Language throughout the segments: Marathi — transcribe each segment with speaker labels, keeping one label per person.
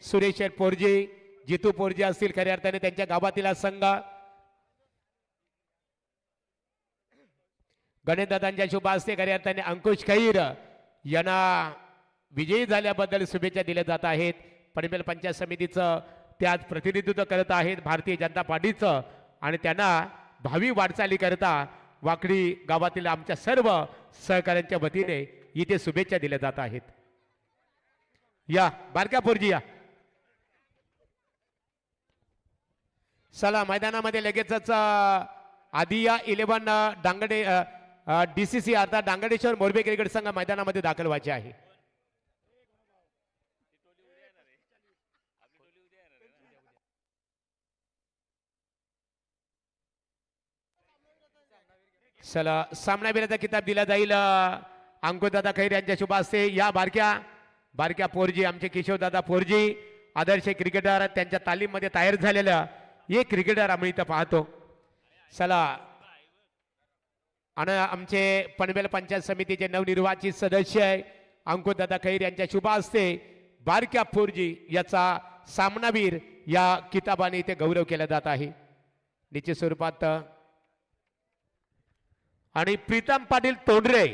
Speaker 1: सुरेश पोरजे, जितू पोरजे असतील खऱ्या अर्थाने त्यांच्या गावातील हा संघ गणेशदादांच्या शुभ हस्ते खऱ्या अर्थाने अंकुश खैर यांना विजयी झाल्याबद्दल शुभेच्छा दिल्या जात आहेत. पनवेल पंचायत समितीचं त्यात प्रतिनिधित्व करत आहेत भारतीय जनता पार्टीचं आणि त्यांना भावी वाटचाली करता वाकडी गावातील आमच्या सर्व सहकाऱ्यांच्या वतीने इथे शुभेच्छा दिल्या जात आहेत. या बारक्या पोरजी या चला मैदानामध्ये लगेचच आदिया 11 डांगडे डीसीसी अर्थात डांगडेश्वर मोरबे क्रिकेट संघ मैदानामध्ये दाखल व्हायचे आहे. चला सामनावीराचा किताब दिला जाईल अंकुशदादा खैर यांच्या शुभ हस्ते. या बारक्या पोरजी आमचे किशोरदादा पोरजी आदर्श क्रिकेटर त्यांच्या तालीममध्ये तयार झालेला एक क्रिकेटर आम्ही इथं पाहतो. चला आणि आमचे पनवेल पंचायत समितीचे नवनिर्वाचित सदस्य अंकुशदादा खैर यांच्या शुभ हस्ते बारक्या पोरजी याचा सामनावीर या किताबाने इथे गौरव केला जात आहे निश्चित स्वरूपात. आणि प्रीतम पाटील तोंडरे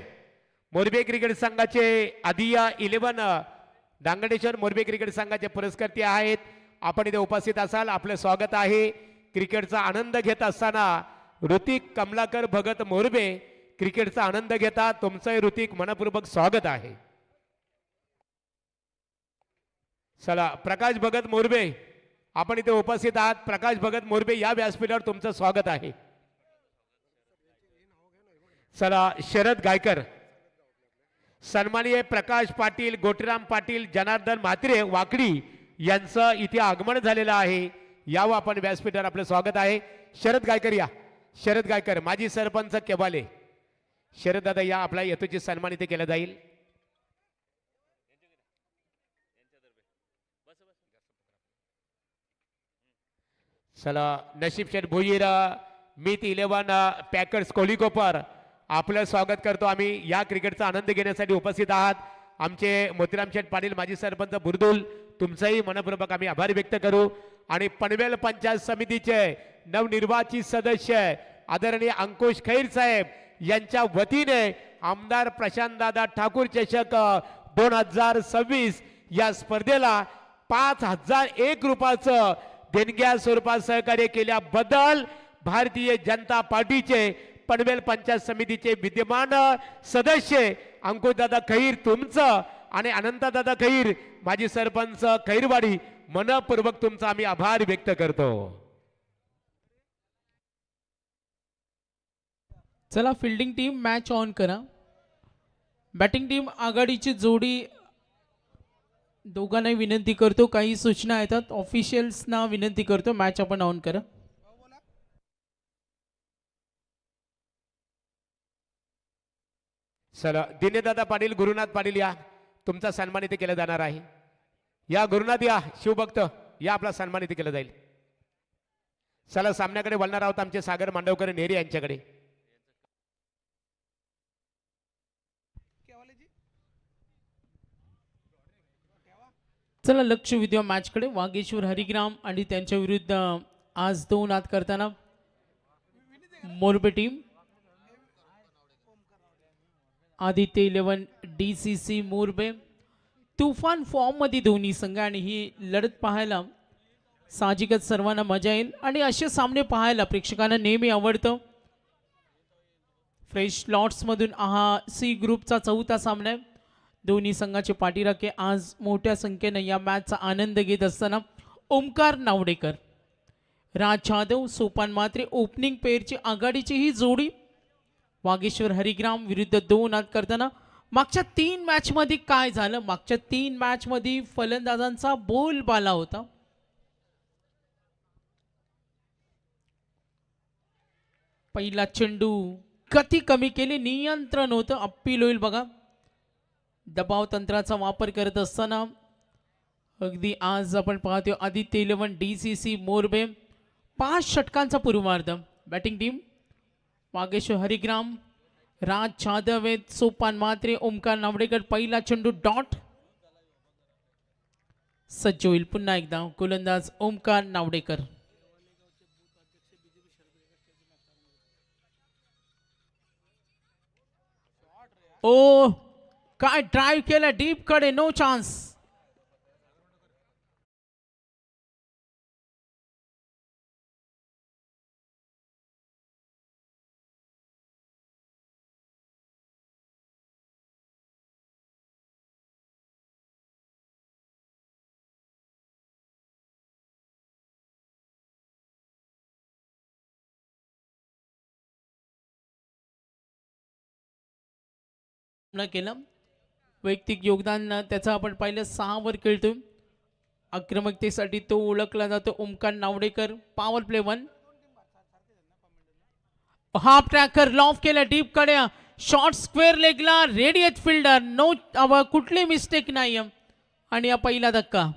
Speaker 1: मोरबे क्रिकेट संघाचे आदिया 11 डांगडेश्वर मोरबे क्रिकेट संघाचे पुरस्कर्ते आहेत. आपण इथे उपस्थित असाल आपलं स्वागत आहे. क्रिकेटचा आनंद घेत असताना ऋतिक कमलाकर भगत मोरबे क्रिकेटचा आनंद घेता तुमचं ऋतिक मनपूर्वक स्वागत आहे. चला प्रकाश भगत मोरबे आपण इथे उपस्थित आहात. प्रकाश भगत मोरबे या व्यासपीठावर तुमचं स्वागत आहे. चला शरद गायकर सन्माननीय प्रकाश पाटील गोटीराम पाटील जनार्दन म्हात्रे वाकडी यांचं इथे आगमन झालेलं आहे. यावं आपण व्यासपीठावर आपलं स्वागत आहे. शरद गायकर या शरद गायकर माजी सरपंच केवाले शरद दादा या आपला यथोचित सन्मान इथे केला जाईल. चला नशीब शेठ भोईर मीत 11 पॅकर्स कोळीकोपर आपलं स्वागत करतो आम्ही. या क्रिकेटचा आनंद घेण्यासाठी उपस्थित आहात. आमचे मोतीराम शेठ पाटील माजी सरपंच बुरदुल तुमचंही मनपूर्वक आम्ही आभार व्यक्त करू. आणि पनवेल पंचायत समितीचे नवनिर्वाचित सदस्य आदरणीय अंकुश खैर साहेब यांच्या वतीने आमदार प्रशांतदादा ठाकूर चषक 2026 या स्पर्धेला 5001 रुपयाचं देणग्या स्वरूपात सहकार्य केल्याबद्दल भारतीय जनता पार्टीचे पनवेल पंचायत समितीचे विद्यमान सदस्य अंकुशदादा खैर तुमचं आणि अनंतदादा खैर माजी सरपंच खैरवाडी मनपूर्वक तुमचा आम्ही आभार व्यक्त करतो.
Speaker 2: चला फिल्डिंग टीम मॅच ऑन करा. बॅटिंग टीम आघाडीची जोडी दोघांनाही विनंती करतो काही सूचना येतात ऑफिशियल्सना विनंती करतो मॅच आपण ऑन करा.
Speaker 1: चला दिनेशदादा पाटील गुरुनाथ पाटील या तुमचा सन्मान इथे केला जाणार आहे. या गुरुनाथ या शिवभक्त या आपला सन्मान इथे केला जाईल. चला सामन्याकडे वळणार आहोत आमचे सागर मांडवकर नेरे यांच्याकडे.
Speaker 2: चला लक्ष विद्या मॅचकडे. वागेश्वर हरिग्राम आणि त्यांच्या विरुद्ध आज 2 आत करताना मोरबे टीम. आदित्य 11 डीसीसी मोरबे. तुफान फॉर्म मध्ये दोन्ही संघ आणि ही लढत पाहायला साहजिकच सर्वांना मजा येईल आणि असे सामने पाहायला प्रेक्षकांना नेहमी आवडतं. फ्रेश लॉट्स मधून हा सी ग्रुपचा 4था सामना आहे. दोन्ही संघाचे पाठीराखे आज मोठ्या संख्येने या मॅचचा आनंद घेत असताना ओमकार नावडेकर राज जाधव सोपान मात्रे ओपनिंग पेअरची आघाडीची ही जोडी. वागेश्वर हरिग्राम विरुद्ध 2 आत करताना मागच्या 3 मॅच मध्ये काय झालं. मागच्या 3 मॅच मध्ये फलंदाजांचा बोलबाला होता. पहिला चेंडू गती कमी केली नियंत्रण होतं अपील होईल बघा. दबाव तंत्राचा वापर करत असताना अगदी आज आपण पाहतो आदित्य 11 डीसीसी मोरबे 5 षटकांचा पूर्वार्ध. बॅटिंग टीम वागेश्वर हरिग्राम राज जाधव सोपान मात्रे ओमकार नावडेकर. पहिला चेंडू डॉट सज्ज होईल पुन्हा एकदा गोलंदाज ओमकार नावडेकर. ओ काय ड्राईव्ह केलं डीप कडे, नो चान्स. न केलं वैयक्तिक योगदान त्याचं आपण पाहिलं 6 वर खेळतोय. आक्रमकतेसाठी तो ओळखला जातो Omkar Navdekar. Power play 1. Half tracker loft केला डीप कडे, शॉर्ट स्क्वेअर लेगला रेडिएट फिल्डर, नो कुठली मिस्टेक नाही आणि हा पहिला धक्का.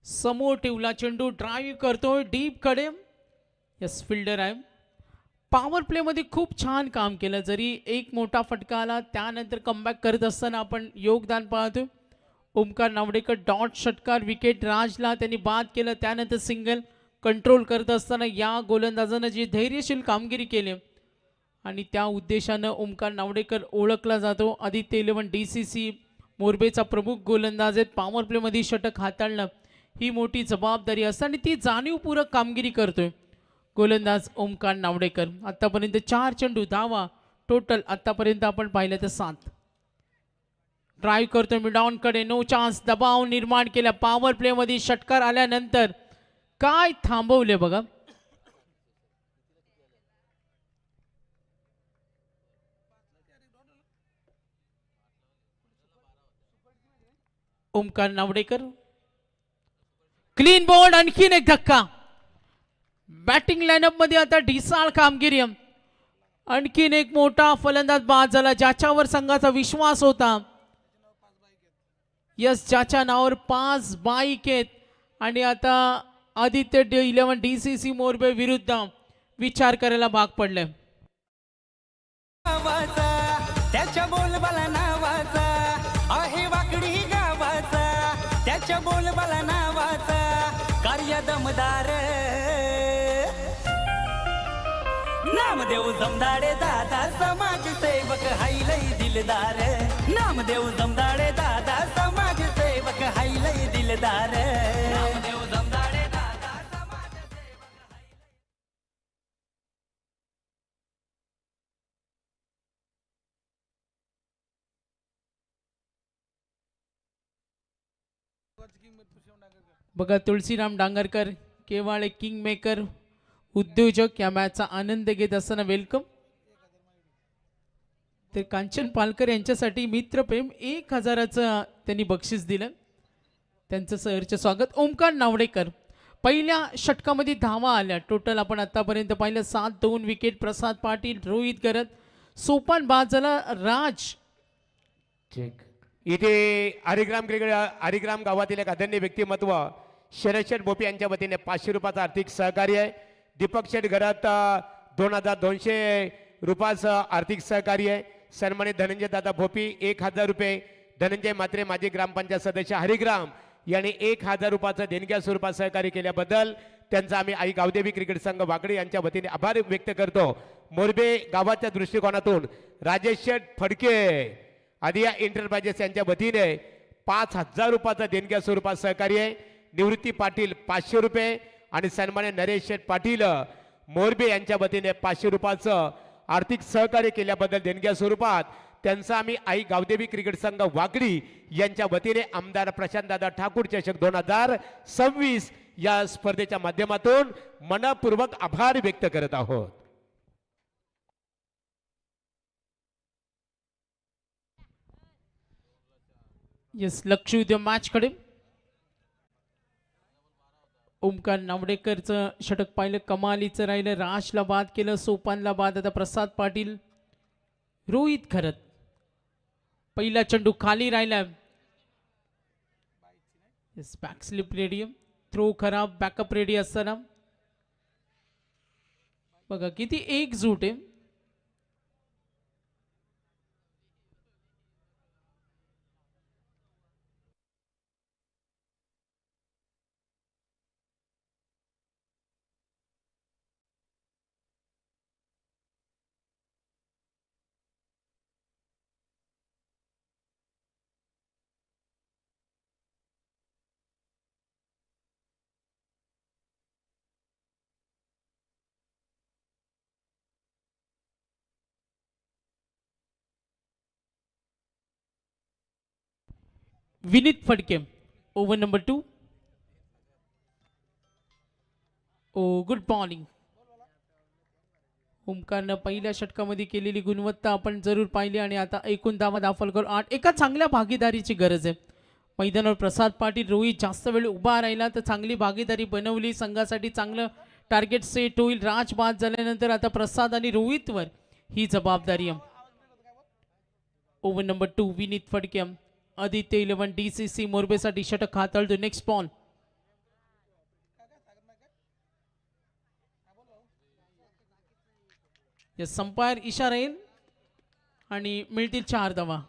Speaker 2: समोर ठेवला चेंडू, ड्राईव्ह करतोय डीप कडे. यस फिल्डर आहे. पॉवर प्ले मध्ये खूप छान काम केलं. जरी एक मोठा फटका आला त्यानंतर कमबॅक करत असताना आपण योगदान पाहतोय. ओमकार नावडेकर डॉट षटकार, विकेट राजला त्यांनी बाद केलं, त्यानंतर सिंगल कंट्रोल करत असताना या गोलंदाजानं जी धैर्यशील कामगिरी केली आणि त्या उद्देशानं ओमकार नावडेकर ओळखला जातो. आदित्य 11 DCC मोरबेचा प्रमुख गोलंदाज आहेत. पॉवर प्लेमध्ये षटक हाताळणं ही मोठी जबाबदारी असते आणि ती जाणीवपूर्वक कामगिरी करतोय गोलंदाज ओमकार नावडेकर. आतापर्यंत 4 चेंडू, धावा टोटल आतापर्यंत आपण पाहिलं तर 7. ड्राईव्ह करतोय मिडॉन कडे, नो चान्स. दबाव निर्माण केला. पॉवर प्ले मध्ये षटकार आल्यानंतर काय थांबवले बघा. ओमकार नावडेकर क्लीन बॉल, आणखीन एक धक्का. बॅटिंग लाईनअप मध्ये आता ढिसाळ कामगिरी. आणखीन एक मोठा फलंदाज बाद झाला ज्याच्यावर संघाचा विश्वास होता. यस, ज्याच्या नावावर 5 बाईक आहेत आणि आता आदित्य 11 DCC मोरबे विरुद्ध विचार करायला भाग पडले.
Speaker 3: त्याच्या बोलबाला नावाचा आहे वाकडी गावाचा, त्याच्या बोलबाला नावाचा कार्य दमदार. नामदेव जमदाडे दादा समाजसेवक हायलय दिलदार. नामदेव जमदाडे दादा समाजसेवक हायलय दिलदार. नामदेव जमदाडे दादा समाजसेवक हायलय.
Speaker 2: बघा तुळशीराम डांगरकर केवाळे किंग मेकर उद्योजक या मॅचचा आनंद घेत असताना वेलकम. तर कांचन पालकर यांच्यासाठी मित्रप्रेम 1000चं त्यांनी बक्षीस दिलं. त्यांचं सहर्ष स्वागत. ओमकार नावडेकर पहिल्या षटकामध्ये धावा आल्या. टोटल आपण आतापर्यंत पाहिलं 7. 2 विकेट. प्रसाद पाटील, रोहित गरत, सोपान बाद झाला. राज
Speaker 1: चेक. इथे हरिग्राम गावातील एक आदरणीय व्यक्तिमत्व शरद शेठ बोपे यांच्या वतीने 500 रुपयाचं आर्थिक सहकार्य आहे. दीपक शेठ घरात 2200 रुपयाचं आर्थिक सहकार्य आहे. सन्मानित धनंजय दादा भोपी 1000 रुपये, धनंजय मात्रे माजी ग्रामपंचायत सदस्य हरिग्राम यांनी 1000 रुपयाचं देणग्या स्वरूपात सहकार्य केल्याबद्दल त्यांचा आम्ही आई गावदेवी क्रिकेट संघ वाकडी यांच्या वतीने आभार व्यक्त करतो. मोरबे गावाच्या दृष्टिकोनातून राजेश शेठ फडके आदिया एंटरप्राइजेस यांच्या वतीने 5000 रुपयाचं देणग्या स्वरूपात सहकार्य, निवृत्ती पाटील 500 रुपये आणि सन्मान्य नरेश शेठ पाटील मोरबे यांच्या वतीने 500 रुपयाचं आर्थिक सहकार्य केल्याबद्दल देणग्या स्वरूपात त्यांचा आम्ही आई गावदेवी क्रिकेट संघ वाकडी यांच्या वतीने आमदार प्रशांतदादा ठाकूर चषक 2026 या स्पर्धेच्या माध्यमातून मनपूर्वक आभार व्यक्त करत आहोत.
Speaker 2: येस, लक्ष उद्या मॅच कडे. ओमकार नावडेकरचं षटक पाहिलं, कमालीचं राहिलं, राजला बाद केलं, सोपानला बाद. आता प्रसाद पाटील, रोहित खरत, पहिला चेंडू खाली राहिला. Yes, back slip ready, throw खराब, बॅकअप रेडी असताना बघा किती एकजूट आहे. Vineet Phadke, over number 2. Oh good bowling. ओमकारनं पहिल्या षटकामध्ये केलेली गुणवत्ता आपण जरूर पाहिली आणि आता एकूण धावा दाखल करून 8. एका चांगल्या भागीदारीची गरज आहे मैदानावर. प्रसाद पाटील, रोहित जास्त वेळ उभा राहिला तर चांगली भागीदारी बनवली, संघासाठी चांगलं टार्गेट सेट होईल. राज बाद झाल्यानंतर आता प्रसाद आणि रोहितवर ही जबाबदारी आहे. Over number 2 Vineet Phadke, Aditya 11 DCC मोरबेसाठी षटक हाताळतो. Next ball. संपायर इशारा येईल आणि मिळतील 4 धावा.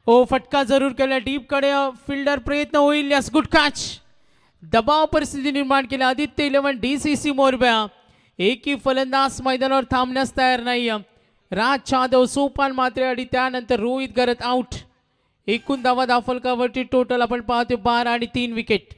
Speaker 2: ओ फटका जरूर केला डीप कडे, फिल्डर प्रयत्न होईल. Yes, good catch. दबाव परिस्थिती निर्माण केली. आदित्य 11 DCC मोरब्या एकही फलंदाज मैदानावर थांबण्यास तयार नाही. राज जाधव, सोपान मात्रे आणि त्यानंतर रोहित गरत आउट. एकूण धावा दाफलकावरती टोटल आपण पाहतो 12 आणि 3 विकेट.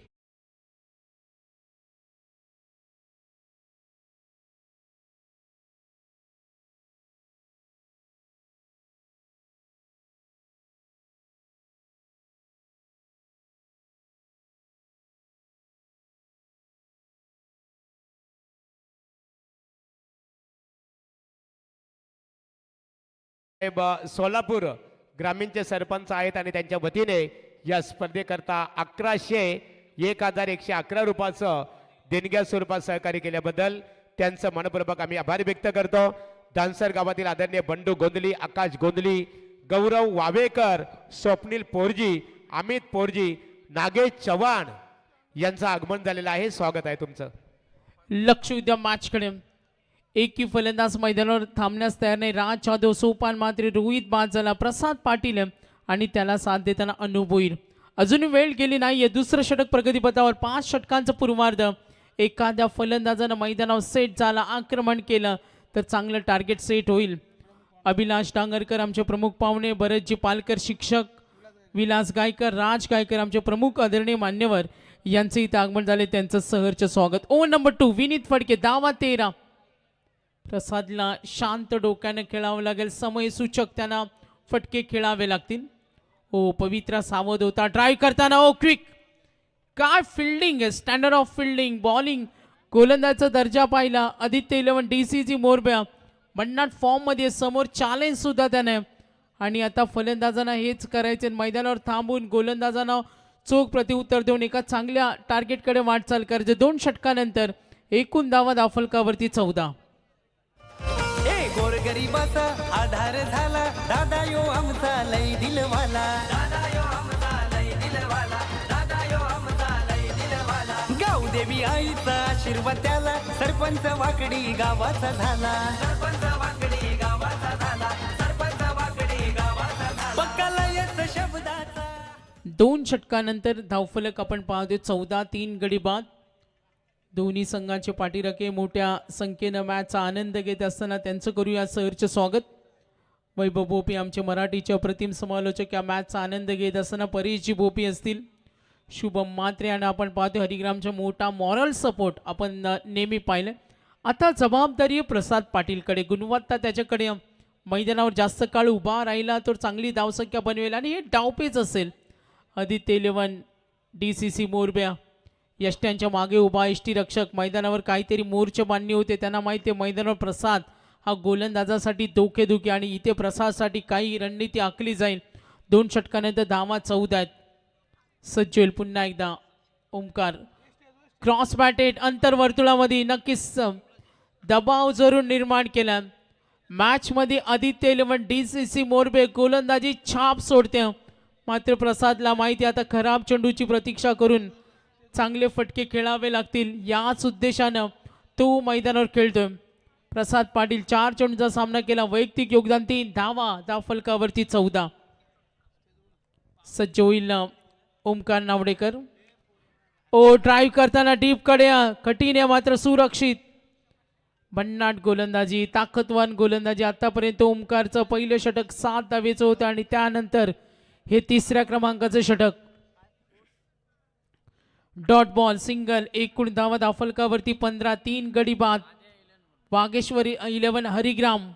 Speaker 1: सोलापूर ग्रामीणचे सरपंच आहेत आणि त्यांच्या वतीने या स्पर्धेकरता 1111 रुपयाचं देणग्या स्वरूपात सहकार्य केल्याबद्दल त्यांचं मनपूर्वक आम्ही आभार व्यक्त करतो. दानसर गावातील आदरणीय बंडू गोंदली, आकाश गोंदली, गौरव वावेकर, स्वप्नील पोरजी, अमित पोरजी, नागेश चव्हाण यांचं आगमन झालेलं आहे. स्वागत आहे तुमचं.
Speaker 2: लक्ष उद्या मॅच कडे. एकही फलंदाज मैदानावर थांबण्यास तयार नाही. राज जाधव, सोपान मात्रे, रोहित बाद झाला. प्रसाद पाटील आणि त्याला साथ देताना अनुभवीर. अजूनही वेळ गेली नाहीये. दुसरं षटक प्रगतीपथावर. 5 षटकांचं पूर्वार्ध. एखाद्या फलंदाजानं मैदानावर सेट झाला, आक्रमण केलं तर चांगलं टार्गेट सेट होईल. अभिलाष डांगरकर आमचे प्रमुख पाहुणे, भरतजी पालकर शिक्षक, विलास गायकर, राज गायकर आमचे प्रमुख आदरणीय मान्यवर यांचे इथं आगमन झाले. त्यांचं सहर्ष स्वागत. ओव्हर नंबर 2 विनीत फडके, धावा 13. प्रसादला शांत डोक्याने खेळावं लागेल. समय सूचक त्यांना फटके खेळावे लागतील. हो पवित्रा सावध होता ड्राईव्ह करताना ओ क्विक काय फिल्डिंग आहे स्टँडर्ड ऑफ फिल्डिंग बॉलिंग गोलंदाजाचा दर्जा पाहिला आदित्य 11 DCC मोरब्या भन्नाट फॉर्म मध्ये समोर चॅलेंज सुद्धा त्याने आणि आता फलंदाजांना हेच करायचे मैदानावर थांबून गोलंदाजांना चोख प्रत्युत्तर देऊन एका चांगल्या टार्गेटकडे वाटचाल करायचे 2 षटकानंतर एकूण धावा धावफलकावरती 14
Speaker 3: ए गोरगरीबाचा आधार झाला दादा यो आमचा लय दिलवाला दादा यो आमचा लय दिलवाला दादा यो आमचा लय दिलवाला गाव देवी आईचा आशीर्वाद त्याला सरपंच वाकडी गावाचा झाला सरपंच वाकडी गावाचा झाला सरपंच वाकडी गावाचा झाला पक्का लयच शब्दाचा
Speaker 2: 2 षटकानंतर धावफलक आपण पाहतोय 14-3 गडी बाद दोन्ही संघाचे पाठीराखे मोठ्या संख्येनं मॅचचा आनंद घेत असताना त्यांचं करूया सहर्ष स्वागत वैभव भोपी आमचे मराठीचे अप्रतिम समालोचक या मॅचचा आनंद घेत असताना परेशजी भोपी असतील शुभम मात्रे आणि आपण पाहतो हरिग्रामचा मोठा मॉरल सपोर्ट आपण नेहमी पाहिलं आता जबाबदारी प्रसाद पाटीलकडे गुणवत्ता त्याच्याकडे मैदानावर जास्त काळ उभा राहिला तर चांगली धावसंख्या बनवेल आणि हे डावपेच असेल आदित्य 11 DCC मोरब्या यष्ट्यांच्या मागे उभा यष्टी रक्षक मैदानावर काहीतरी मोर्चे बांधणी होते त्यांना माहिती आहे मैदानावर प्रसाद हा गोलंदाजासाठी धोकेधुकी आणि इथे प्रसादसाठी काही रणनीती आखली जाईल 2 षटकानंतर धावा 14 आहेत सज्ज होईल पुन्हा एकदा ओमकार क्रॉस बॅटेड अंतर्वर्तुळामध्ये नक्कीच दबाव जरूर निर्माण केला मॅचमध्ये आदित्य 11 DCC मोरबे गोलंदाजी छाप सोडते मात्र प्रसादला माहिती आता खराब चेंडूची प्रतीक्षा करून चांगले फटके खेळावे लागतील याच उद्देशानं तो मैदानावर खेळतोय प्रसाद पाटील 4 चेंडूचा सामना केला वैयक्तिक योगदान 3 धावा धावफलकावरती 14 सज्ज होईल ओमकार नावडेकर ओ ड्राईव्ह करताना डीप कडे कठीण आहे मात्र सुरक्षित भन्नाट गोलंदाजी ताकदवान गोलंदाजी आतापर्यंत ओमकारचं पहिलं षटक 7 धावेचं होतं आणि त्यानंतर हे 3ऱ्या क्रमांकाचं षटक डॉट बॉल सिंगल एकूण धावा धावफलकावरती 15-3 गडी बाद वागेश्वरी 11 हरिग्राम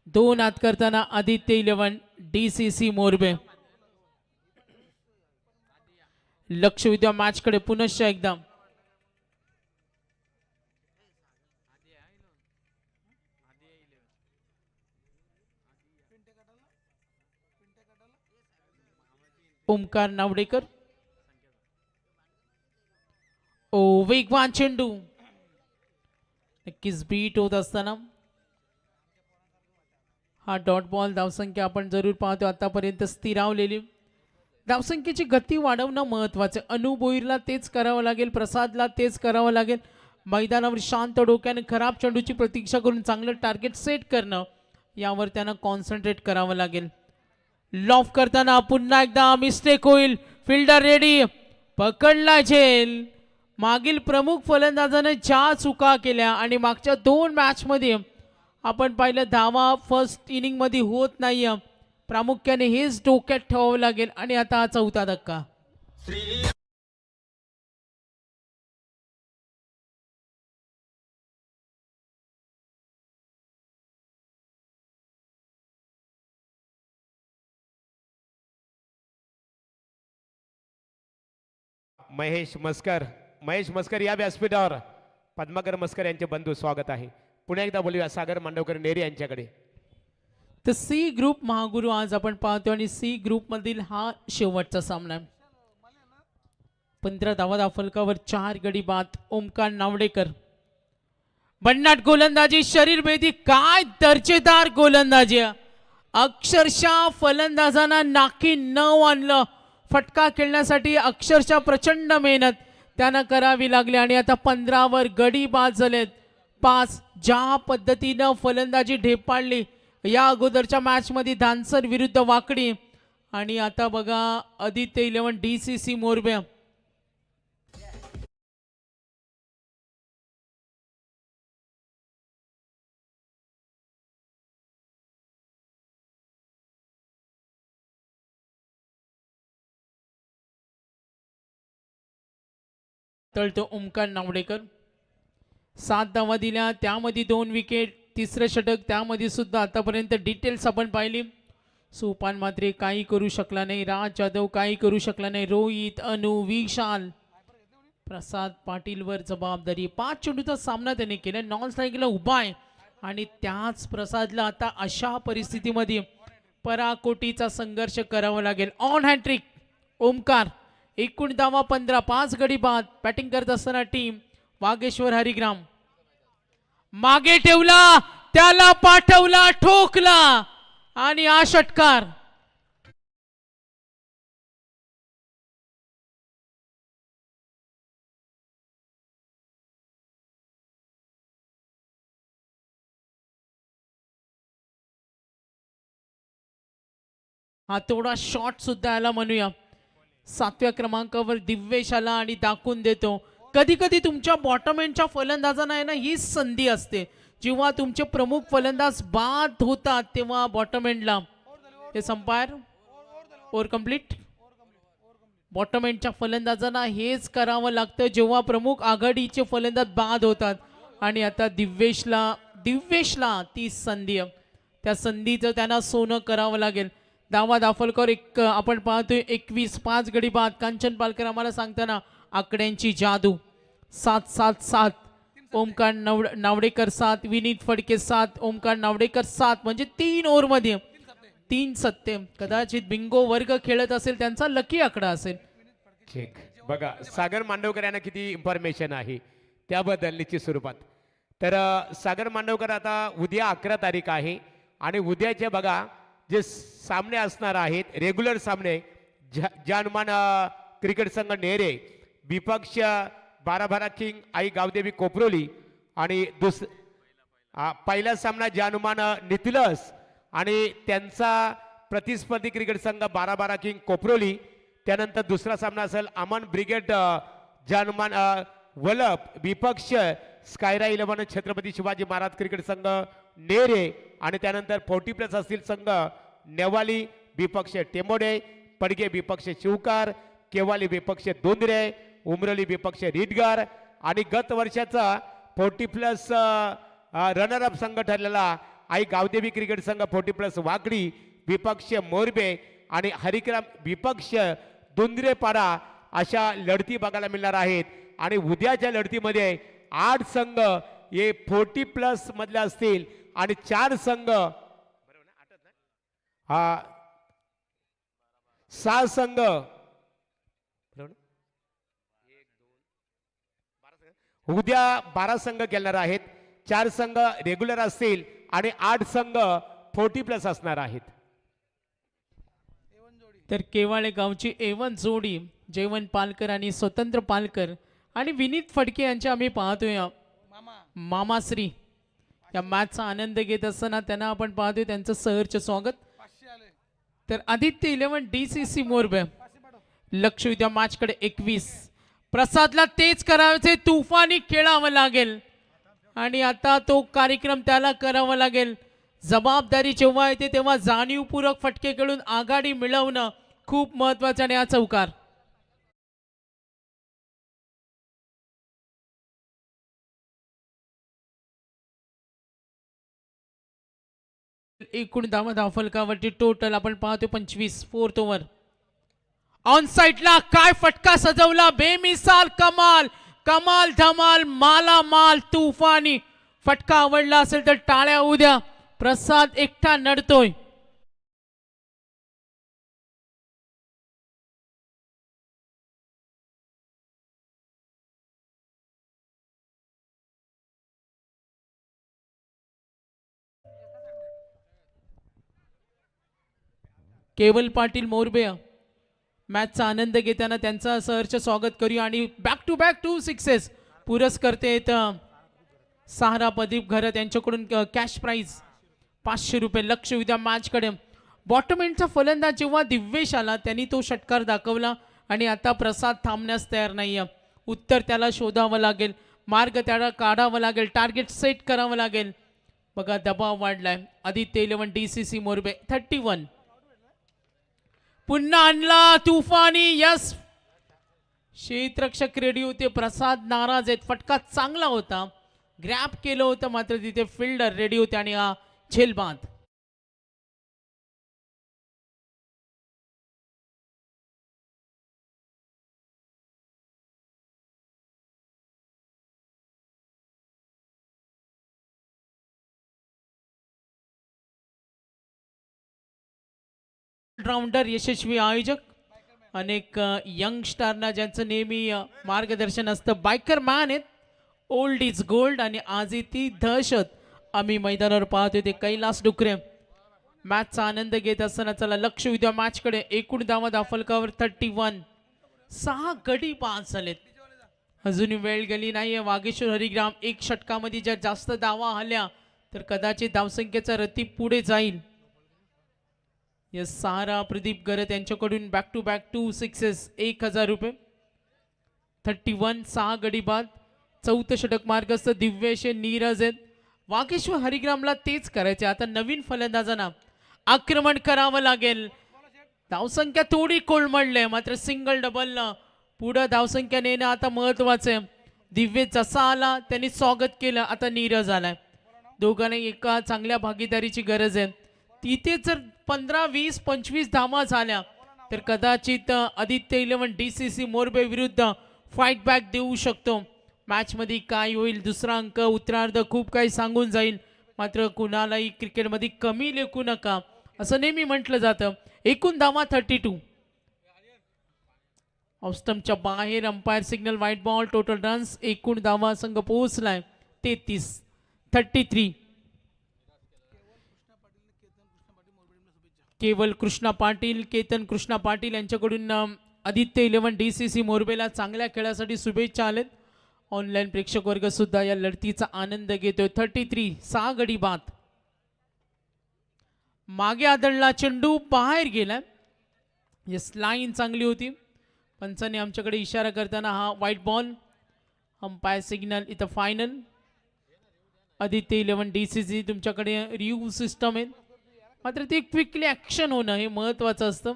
Speaker 2: 2 आत करताना आदित्य 11 DCC मोरबे लक्ष विद्या मॅच कडे पुनश्च एकदा ओमकार नावडेकर ओ वेगवान चेंडू नक्कीच बीट होत असताना हा डॉट बॉल धावसंख्या आपण जरूर पाहतो आतापर्यंत स्थिरावलेली धावसंख्येची गती वाढवणं महत्त्वाचं अनु बोईरला तेच करावं लागेल प्रसादला तेच करावं लागेल मैदानावर शांत डोक्याने खराब चेंडूची प्रतीक्षा करून चांगलं टार्गेट सेट करणं यावर त्यांना कॉन्सन्ट्रेट करावं लागेल लॉफ करताना पुन्हा एकदा मिस्टेक होईल फिल्डर रेडी पकडला झेल मागील प्रमुख फलंदाजाने 4 चुका केल्या आणि मागच्या 2 मॅचमध्ये आपण पाहिलं धावा फर्स्ट इनिंग मध्ये होत नाहीये प्रामुख्याने हेच डोक्यात ठेवावं लागेल आणि आता हा 4था धक्का
Speaker 1: महेश मस्कर या व्यासपीठावर पद्माकर मस्कर यांचे बंधू स्वागत आहे पुन्हा एकदा बोलूया सागर मांडवकर नेरी यांच्याकडे
Speaker 2: तर सी ग्रुप महागुरु आज आपण पाहतो आणि सी ग्रुप मधील हा शेवटचा सामना 15 धावा धावफलकावर 4 गडी बाद ओमकार नावडेकर भन्नाट गोलंदाजी शरीरभेदी काय दर्जेदार गोलंदाजी अक्षरशः फलंदाजांना नाकी न आणलं फटका खेळण्यासाठी अक्षरशः प्रचंड मेहनत त्यांना करावी लागली आणि आता 15 वर गडी बाद झालेत 5 ज्या पद्धतीनं फलंदाजी ढेपाळली या अगोदरच्या मॅच मध्ये धानसर विरुद्ध वाकडी आणि आता बघा आदित्य 11 DCC मोरबे तळतो ओमकार नावडेकर 7 धावा दिल्या त्यामध्ये 2 विकेट 3रं षटक त्यामध्ये सुद्धा आतापर्यंत डिटेल्स आपण पाहिली सोपान मात्रे काही करू शकला नाही, राज जाधव काही करू शकला नाही, रोहित, अनु, विशाल, प्रसाद पाटीलवर जबाबदारी. 5 चेंडूचा सामना त्याने केला, नॉन स्ट्राईकला उभा आहे आणि त्याच प्रसादला आता अशा परिस्थितीमध्ये पराकोटीचा संघर्ष करावा लागेल. ऑन हॅट्रिक ओमकार, एकूण धावा 15, 5 गडी बाद. बॅटिंग करत असताना टीम वागेश्वर हरिग्राम. मागे ठेवला, त्याला पाठवला, ठोकला आणि हा षटकार. हातोडा शॉट सुद्धा याला म्हणूया. 7व्या क्रमांकावर दिव्येश आला आणि दाखवून देतो. कधी कधी तुमच्या बॉटम एंडच्या फलंदाजांना आहे ना हीच संधी असते, जेव्हा तुमचे प्रमुख फलंदाज बाद होतात तेव्हा बॉटम एंडला हे संपायर ओव्हर कंप्लीट. बॉटम एंडच्या फलंदाजांना हेच करावं लागतं जेव्हा प्रमुख आघाडीचे फलंदाज बाद होतात. आणि आता दिव्येशला ती संधी, त्या संधीचं त्यांना सोनं करावं लागेल. दावा दाफलकर आपण पाहतोय 21, 5 गडी बाद. कांचन पालकर आम्हाला सांगताना आकड्यांची जादू. 7-7-7. ओमकार नावडेकर 7, विनीत फडके 7, ओमकार नावडेकर 7, म्हणजे 3 ओव्हरमध्ये 3 सत्ते. कदाचित बिंगो वर्ग खेळत असेल त्यांचा लकी आकडा असेल.
Speaker 1: ठीक बघा, सागर मांडवकर यांना किती इन्फॉर्मेशन आहे त्याबद्दल निश्चित स्वरूपात. तर सागर मांडवकर आता उद्या 11 तारीख आहे आणि उद्याचे बघा जे सामने असणार आहेत रेग्युलर सामने, जानमान क्रिकेट संघ नेरे विपक्ष बाराभारा किंग आई गावदेवी कोपरोली आणि पहिला सामना जानमान नितिलस आणि त्यांचा प्रतिस्पर्धी क्रिकेट संघ बाराभारा किंग कोपरोली. त्यानंतर दुसरा सामना असेल अमन ब्रिगेड जानमान वलप विपक्ष स्कायरा 11 छत्रपती शिवाजी महाराज क्रिकेट संघ नेरे आणि त्यानंतर 40+ असतील संघ नेवाली विपक्ष टेमोडे, पडगे विपक्ष शिवकार, केवाली विपक्ष दोंदरे, उमरली विपक्ष रीडगार आणि गत वर्षाचा 40+ रनर अप संघ ठरलेला आई गावदेवी क्रिकेट संघ 40+ वाकडी विपक्ष मोरबे आणि हरिक्राम विपक्ष दोंदरेपाडा अशा लढती बघायला मिळणार आहेत. आणि उद्याच्या लढतीमध्ये 8 संघ हे 40+ मधले असतील आणि 4 संघ 6 संघ उद्या 12 संघ खेळणार आहेत. 4 संघ रेग्युलर असतील आणि 8 संघ 40+ असणार आहेत.
Speaker 2: तर केवाळे गावची A1 जोडी जयवंत पालकर आणि स्वतंत्र पालकर आणि विनीत फडके यांचे आम्ही पाहतोय मामाश्री या मॅचचा आनंद घेत असताना त्यांना आपण पाहतोय त्यांचं सहर्ष स्वागत. तर आदित्य 11 DCC मोरबे लक्ष उद्या मॅचकडे 21. प्रसादला तेच करायचे, तुफानी खेळावं लागेल आणि आता तो कार्यक्रम त्याला करावा लागेल. जबाबदारी जेव्हा येते तेव्हा जाणीवपूर्वक फटके खेळून आघाडी मिळवणं खूप महत्वाचं. आणि हा चौकार एकूण धावा फलकावरती टोटल आपण पाहतो 25. 4th ओव्हर ऑन साइडला काय फटका सजवला, बेमिसाल, कमाल कमाल धमाल माला माल तुफानी फटका आवडला असेल तर टाळ्या उद्या. प्रसाद एकटा नडतोय. केवल पाटील मोरबे मॅचचा आनंद घेताना त्यांचा सहर्ष स्वागत करूया. आणि बॅक टू बॅक 2 सिक्सेस पुरस्कर्तेत सहारा प्रदीप घरत यांच्याकडून कॅश प्राइज 500 रुपये. लक्ष उद्या मॅचकडे. बॉटम एंडचा फलंदाज जेव्हा दिव्येश आला त्यांनी तो षटकार दाखवला आणि आता प्रसाद थांबण्यास तयार नाही. उत्तर त्याला शोधावं लागेल, मार्ग त्याला काढावा लागेल, टार्गेट सेट करावं लागेल. बघा दबाव वाढलाय. आदित्य 11 DCC मोरबे 31. पुन्हा आणला तुफानी. यस, क्षेत्ररक्षक रेडी होते, प्रसाद नाराज आहेत. फटका चांगला होता, ग्रॅब केलं होतं, मात्र तिथे फिल्डर रेडी होते आणि हा झेलबाद. राऊंडर यशस्वी आयोजक अनेक यंग स्टारना ज्यांचं नेहमी मार्गदर्शन असतं. बायकर मॅन आहेत, ओल्ड इज गोल्ड, आणि आज ती दहशत आम्ही मैदानावर पाहतोय ते कैलास डुकरे. मॅचचा आनंद घेत असताना चला लक्ष उद्या मॅचकडे. एकूण धावा दाफलकावर 31, 6 गडी बाद झालेत. अजूनही वेळ गेली नाहीये. वागेश्वर हरिग्राम एक षटकामध्ये जर जास्त धावा आल्या तर कदाचित धावसंख्येचा रती पुढे जाईल. सारा प्रदीप गरत यांच्याकडून बॅक टू बॅक 2 सिक्सेस, 1000 रुपये. 31, 6 गडी बाद. चौथं षटक मार्गस्थ दिव्येश नीरज आहेत. वागेश्वर हरिग्रामला तेच करायचे. आता नवीन फलंदाजांना आक्रमण करावं लागेल. धावसंख्या थोडी कोलमडले, मात्र सिंगल डबल पुढं धावसंख्या नेणं आता महत्वाचं आहे. दिव्य जसा आला त्यांनी स्वागत केलं, आता नीरज आलाय. दोघांना एका चांगल्या भागीदारीची गरज आहे. तिथे जर 15, 20, 25 धावा झाल्या तर कदाचित आदित्य 11 DCC मोरबे विरुद्ध फाईट बॅक देऊ शकतो. मॅचमध्ये काय होईल, दुसरा अंक उत्तरार्ध खूप काही सांगून जाईल. मात्र कुणालाही क्रिकेटमध्ये कमी लेखू नका असं नेहमी म्हटलं जातं. एकूण धावा 32. ऑफस्टम्पच्या बाहेर umpire signal, white ball. Total runs एकूण धावा संघ पोहोचलाय 33, 33. केवल कृष्णा पाटील, केतन कृष्णा पाटील यांच्याकडून आदित्य 11 DCC मोरबेला चांगल्या खेळासाठी शुभेच्छा आलेत. ऑनलाईन प्रेक्षक वर्ग सुद्धा या लढतीचा आनंद घेतोय. 33, 6 गडी बाद. मागे आदळला चेंडू बाहेर गेला. यस, लाईन चांगली होती. पंचाने आमच्याकडे इशारा करताना हा व्हाईट बॉल. अंपायर सिग्नल इथं फायनल. आदित्य 11 DCC तुमच्याकडे रिव्ह्यू सिस्टम आहे, मात्र ती क्विकली ॲक्शन होणं हे महत्त्वाचं असतं.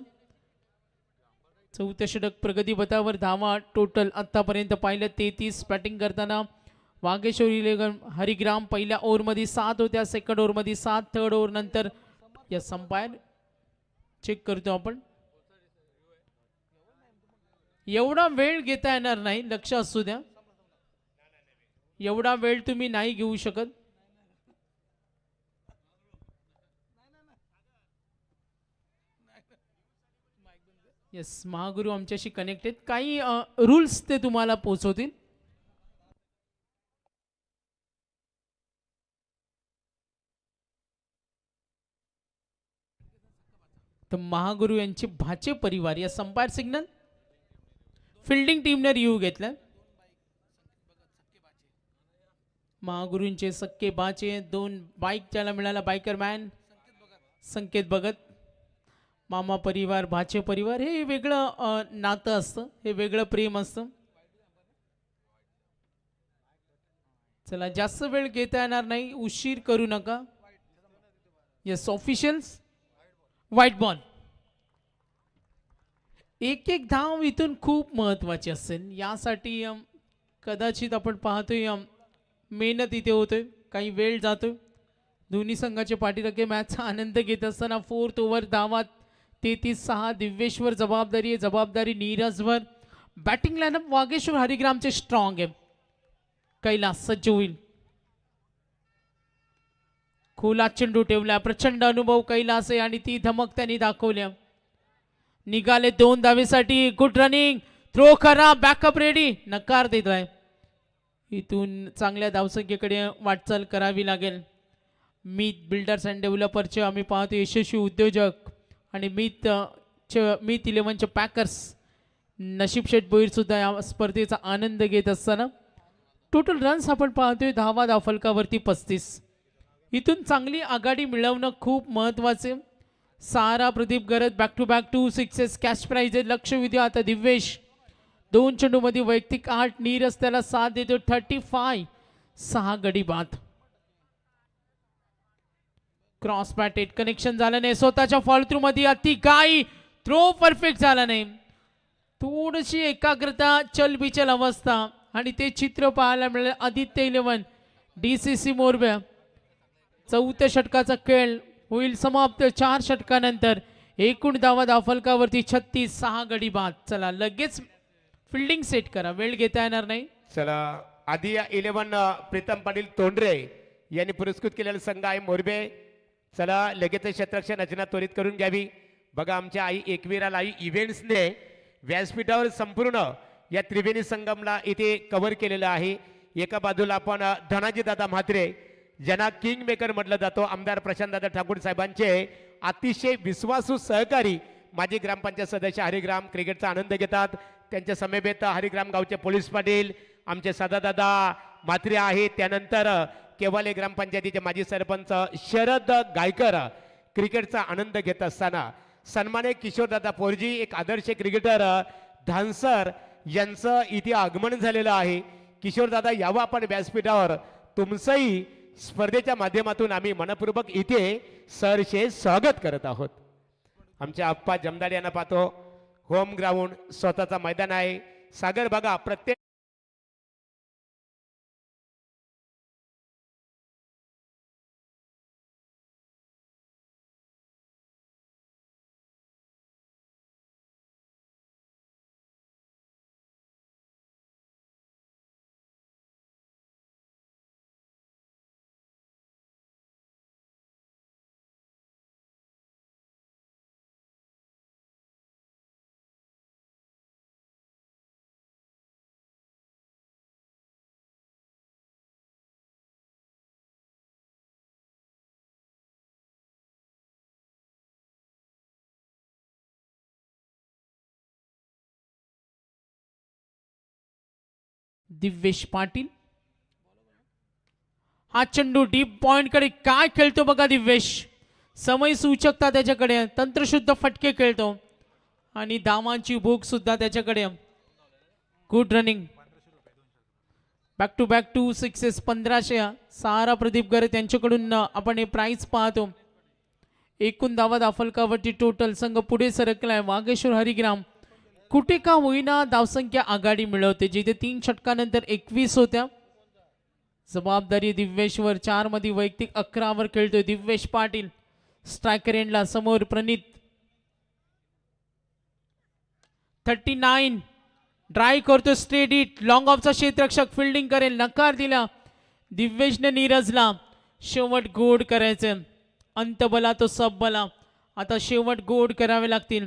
Speaker 2: चौथं षटक प्रगती पथावर. धावा टोटल आत्तापर्यंत पाहिलं 33. बॅटिंग करताना वागेश्वर 11 हरिग्राम पहिल्या ओव्हरमध्ये 7 होत्या, सेकंड ओव्हरमध्ये 7, थर्ड ओव्हर नंतर या अंपायर चेक करतो आपण. एवढा वेळ घेता येणार नाही, लक्ष असू द्या. एवढा वेळ तुम्ही नाही घेऊ शकत. येस, महागुरु आमच्याशी कनेक्टेड. काही रूल्स ते तुम्हाला पोहोचवतील. तर महागुरु यांचे भाचे परिवार या अंपायर सिग्नल. फिल्डिंग टीमने रिव्ह्यू घेतला. महागुरूंचे सक्के बाचे 2 बाईक ज्याला मिळाला. बायकर मॅन संकेत भगत. मामा परिवार, भाचे परिवार हे वेगळं नातं असतं, हे वेगळं प्रेम असतं. चला जास्त वेळ घेता येणार नाही, उशीर करू नका. Yes, officials. White ball. एक एक धाव इथून खूप महत्वाची असेल. यासाठी कदाचित आपण पाहतोय मेहनत इथे होतोय, काही वेळ जातोय. दोन्ही संघाचे पाठीराखे मॅचचा आनंद घेत असताना 4th ओव्हर. धावा 33-6. दिव्येश्वर जबाबदारी आहे, जबाबदारी नीरजवर. बॅटिंग लाईनअप वागेश्वर हरिग्रामचे स्ट्रॉंग आहे. कैलास सज्ज होईल. खोला चेंडू ठेवला. प्रचंड अनुभव कैलास आहे आणि ती धमक त्यांनी दाखवल्या. निघाले 2 धावेसाठी. Good running. थ्रो करा. Backup ready. नकार देतोय. इथून चांगल्या धावसंख्येकडे वाटचाल करावी लागेल. मीत बिल्डर्स अँड डेव्हलपरचे आम्ही पाहतो यशस्वी उद्योजक आणि मीत 11चे पॅकर्स नशीब शेठ बोईर सुद्धा या स्पर्धेचा आनंद घेत असताना. टोटल रन्स आपण पाहतोय धावा दाफलकावरती 35. इथून चांगली आघाडी मिळवणं खूप महत्वाचे. सारा प्रदीप गरत back to back 2 sixes. Cash prize आहे. लक्ष विद्या. आता दिव्येश 2 चेंडूमध्ये वैयक्तिक 8. नीरज त्याला 7 देतो. 35, 6 गडी बाद. क्रॉस बॅटेड कनेक्शन झालं नाही. स्वतःच्या फॉल थ्रू मध्ये अति गाई. थ्रो परफेक्ट झाला नाही. थोडीशी एकाग्रता, चलबिचल अवस्था आणि ते चित्र पाहायला मिळालं. आदित्य 11 DCC मोरबे. 4थ्या षटकाचा खेळ होईल समाप्त 4 षटकानंतर. एकूण धावा दाफलकावरती 36, 6 गडी बाद. चला लगेच फिल्डिंग सेट करा, वेळ घेता येणार नाही.
Speaker 1: चला आधी 11 प्रीतम पाटील तोंडरे यांनी पुरस्कृत केलेला संघ आहे मोरबे. चला लगेच क्षेत्ररक्षण रचना त्वरित करून घ्यावी. बघा आमच्या आई एकवीरा आई इव्हेंट्सने व्यासपीठावर संपूर्ण या त्रिवेणी संगमला इथे कव्हर केलेलं आहे. एका बाजूला आपण धनाजी दादा म्हात्रे ज्यांना किंग मेकर म्हटलं जातो, आमदार प्रशांत दादा ठाकूर साहेबांचे अतिशय विश्वासू सहकारी माजी ग्रामपंचायत सदस्य हरिग्राम क्रिकेटचा आनंद घेतात. त्यांच्या समेत हरिग्राम गावचे पोलीस पाटील आमचे सदादादा म्हात्रे आहेत. त्यानंतर केवाले ग्रामपंचायतीचे माजी सरपंच शरद गायकर क्रिकेटचा आनंद घेत असताना सन्मान्य किशोरदादा पोरजी एक आदर्श क्रिकेटर धानसर यांचं इथे आगमन झालेलं आहे. किशोरदादा यावं आपण व्यासपीठावर, तुमचंही स्पर्धेच्या माध्यमातून आम्ही मनपूर्वक इथे सरसे स्वागत करत आहोत. आमच्या आप्पा जमदाडे यांना पाहतो. होम ग्राउंड स्वतःचा मैदान आहे. सागर बघा प्रत्येक
Speaker 2: दिव्येश पाटील हा चेंडू डीप पॉइंट कडे काय खेळतो बघा दिव्येश. समय सूचकता त्याच्याकडे, तंत्रशुद्ध फटके खेळतो आणि धावांची भूक सुद्धा त्याच्याकडे. Good running, back two sixes 1500. सारा प्रदीप गरे त्यांच्याकडून आपण हे प्राइज पाहतो. एकूण धावा दाफलकावरती टोटल संघ पुढे सरकलाय. वागेश्वर हरिग्राम कुठे का होईना धावसंख्या आघाडी मिळवते, जिथे 3 षटकानंतर 21 होत्या. जबाबदारी दिव्येशवर. 4 मध्ये वैयक्तिक 11 वर खेळतोय दिव्येश पाटील. स्ट्रायकर एंडला समोर प्रणित. 39 ड्राय करतो स्ट्रेट हिट. लॉंग ऑफचा क्षेत्ररक्षक फिल्डिंग करेल, नकार दिला दिव्येशने नीरजला. शेवट गोड करायचं. अंतबला तो सबबला. आता शेवट गोड करावे लागतील.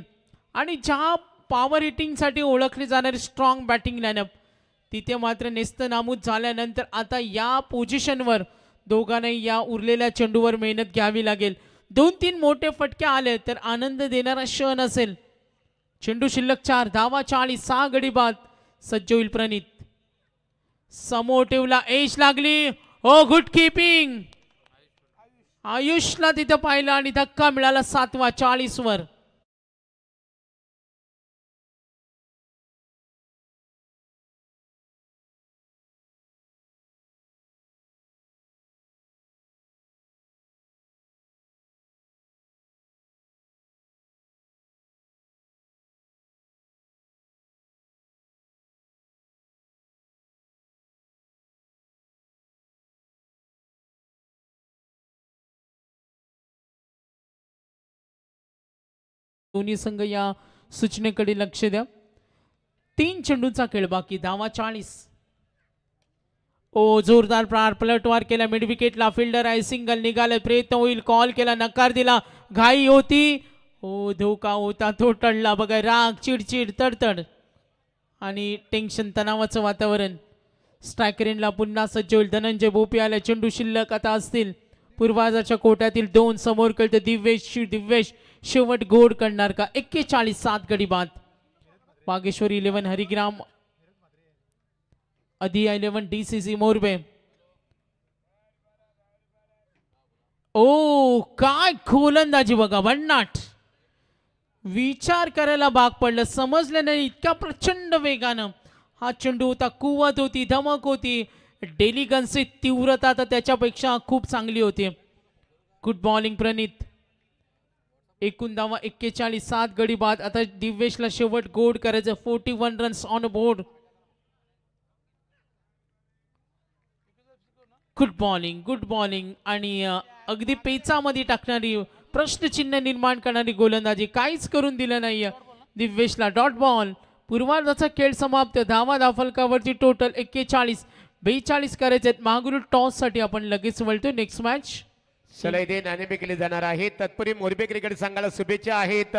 Speaker 2: आणि ज्या पॉवर हिटिंगसाठी ओळखले जाणारे स्ट्रॉंग बॅटिंग लाईनअप तिथे मात्र नेस्तनाबूत झाल्यानंतर आता या पोझिशनवर दोघांनाही या उरलेल्या चेंडूवर मेहनत घ्यावी लागेल. 2-3 मोठे फटके आले तर आनंद देणारा क्षण असेल. चेंडू शिल्लक 4 धावा 40. 6 गडी बाद. सज्ज होईल प्रणित. समोर ठेवला, एज लागली. हो गुड कीपिंग. आयुषला तिथं पाहिलं आणि धक्का मिळाला 7वा 40 वर. दोन्ही संघ या सूचनेकडे लक्ष द्या. 3 चेंडूंचा खेळ बाकी. धावा 40. ओ जोरदार प्रहार पलटवार केला मिड विकेटला. फिल्डर आहे, सिंगल निघाले. प्रयत्न होईल, कॉल केला, नकार दिला. घाई होती. ओ धोका होता, तो टळला बघा. राग, चिडचिड, तडतड आणि टेन्शन, तणावाचं वातावरण. स्ट्रायकर एंडला पुन्हा सज्ज होईल. धनंजय बोपे आले. चेंडू शिल्लक आता असतील पूर्वाजाच्या कोट्यातील 2. समोर कळते दिव्येश शेवट गोड करणार का. 41. 7 गडी बाद. वागेश्वरी 11 हरिग्राम, अधिया 11 DCC मोरबे. ओ काय गोलंदाजी बघा. भन्नाट. विचार करायला भाग पडलं, समजलं नाही. इतक्या प्रचंड वेगानं हा चेंडू होता. कुवत होती, धमक होती. डेलिगन्सी तीव्रता तर त्याच्यापेक्षा खूप चांगली होती. गुड बॉलिंग प्रणित. एकूण धावा 41. 7 गडी बाद. आता दिव्येशला शेवट गोड करायचं. 41 runs on board. Good bowling आणि अगदी पेचामध्ये टाकणारी, प्रश्नचिन्ह निर्माण करणारी गोलंदाजी. काहीच करून दिलं नाही दिव्येशला. Dot ball. पूर्वार्धाचा खेळ समाप्त. धावा दाफलकावरती टोटल 41. 42 करायचे आहेत. महागुरू टॉस साठी आपण लगेच वळतो. नेक्स्ट मॅच
Speaker 1: चला इथे नाणेफेक केली जाणार आहे. तत्पूर्वी मोरबी क्रिकेट संघाला शुभेच्छा आहेत.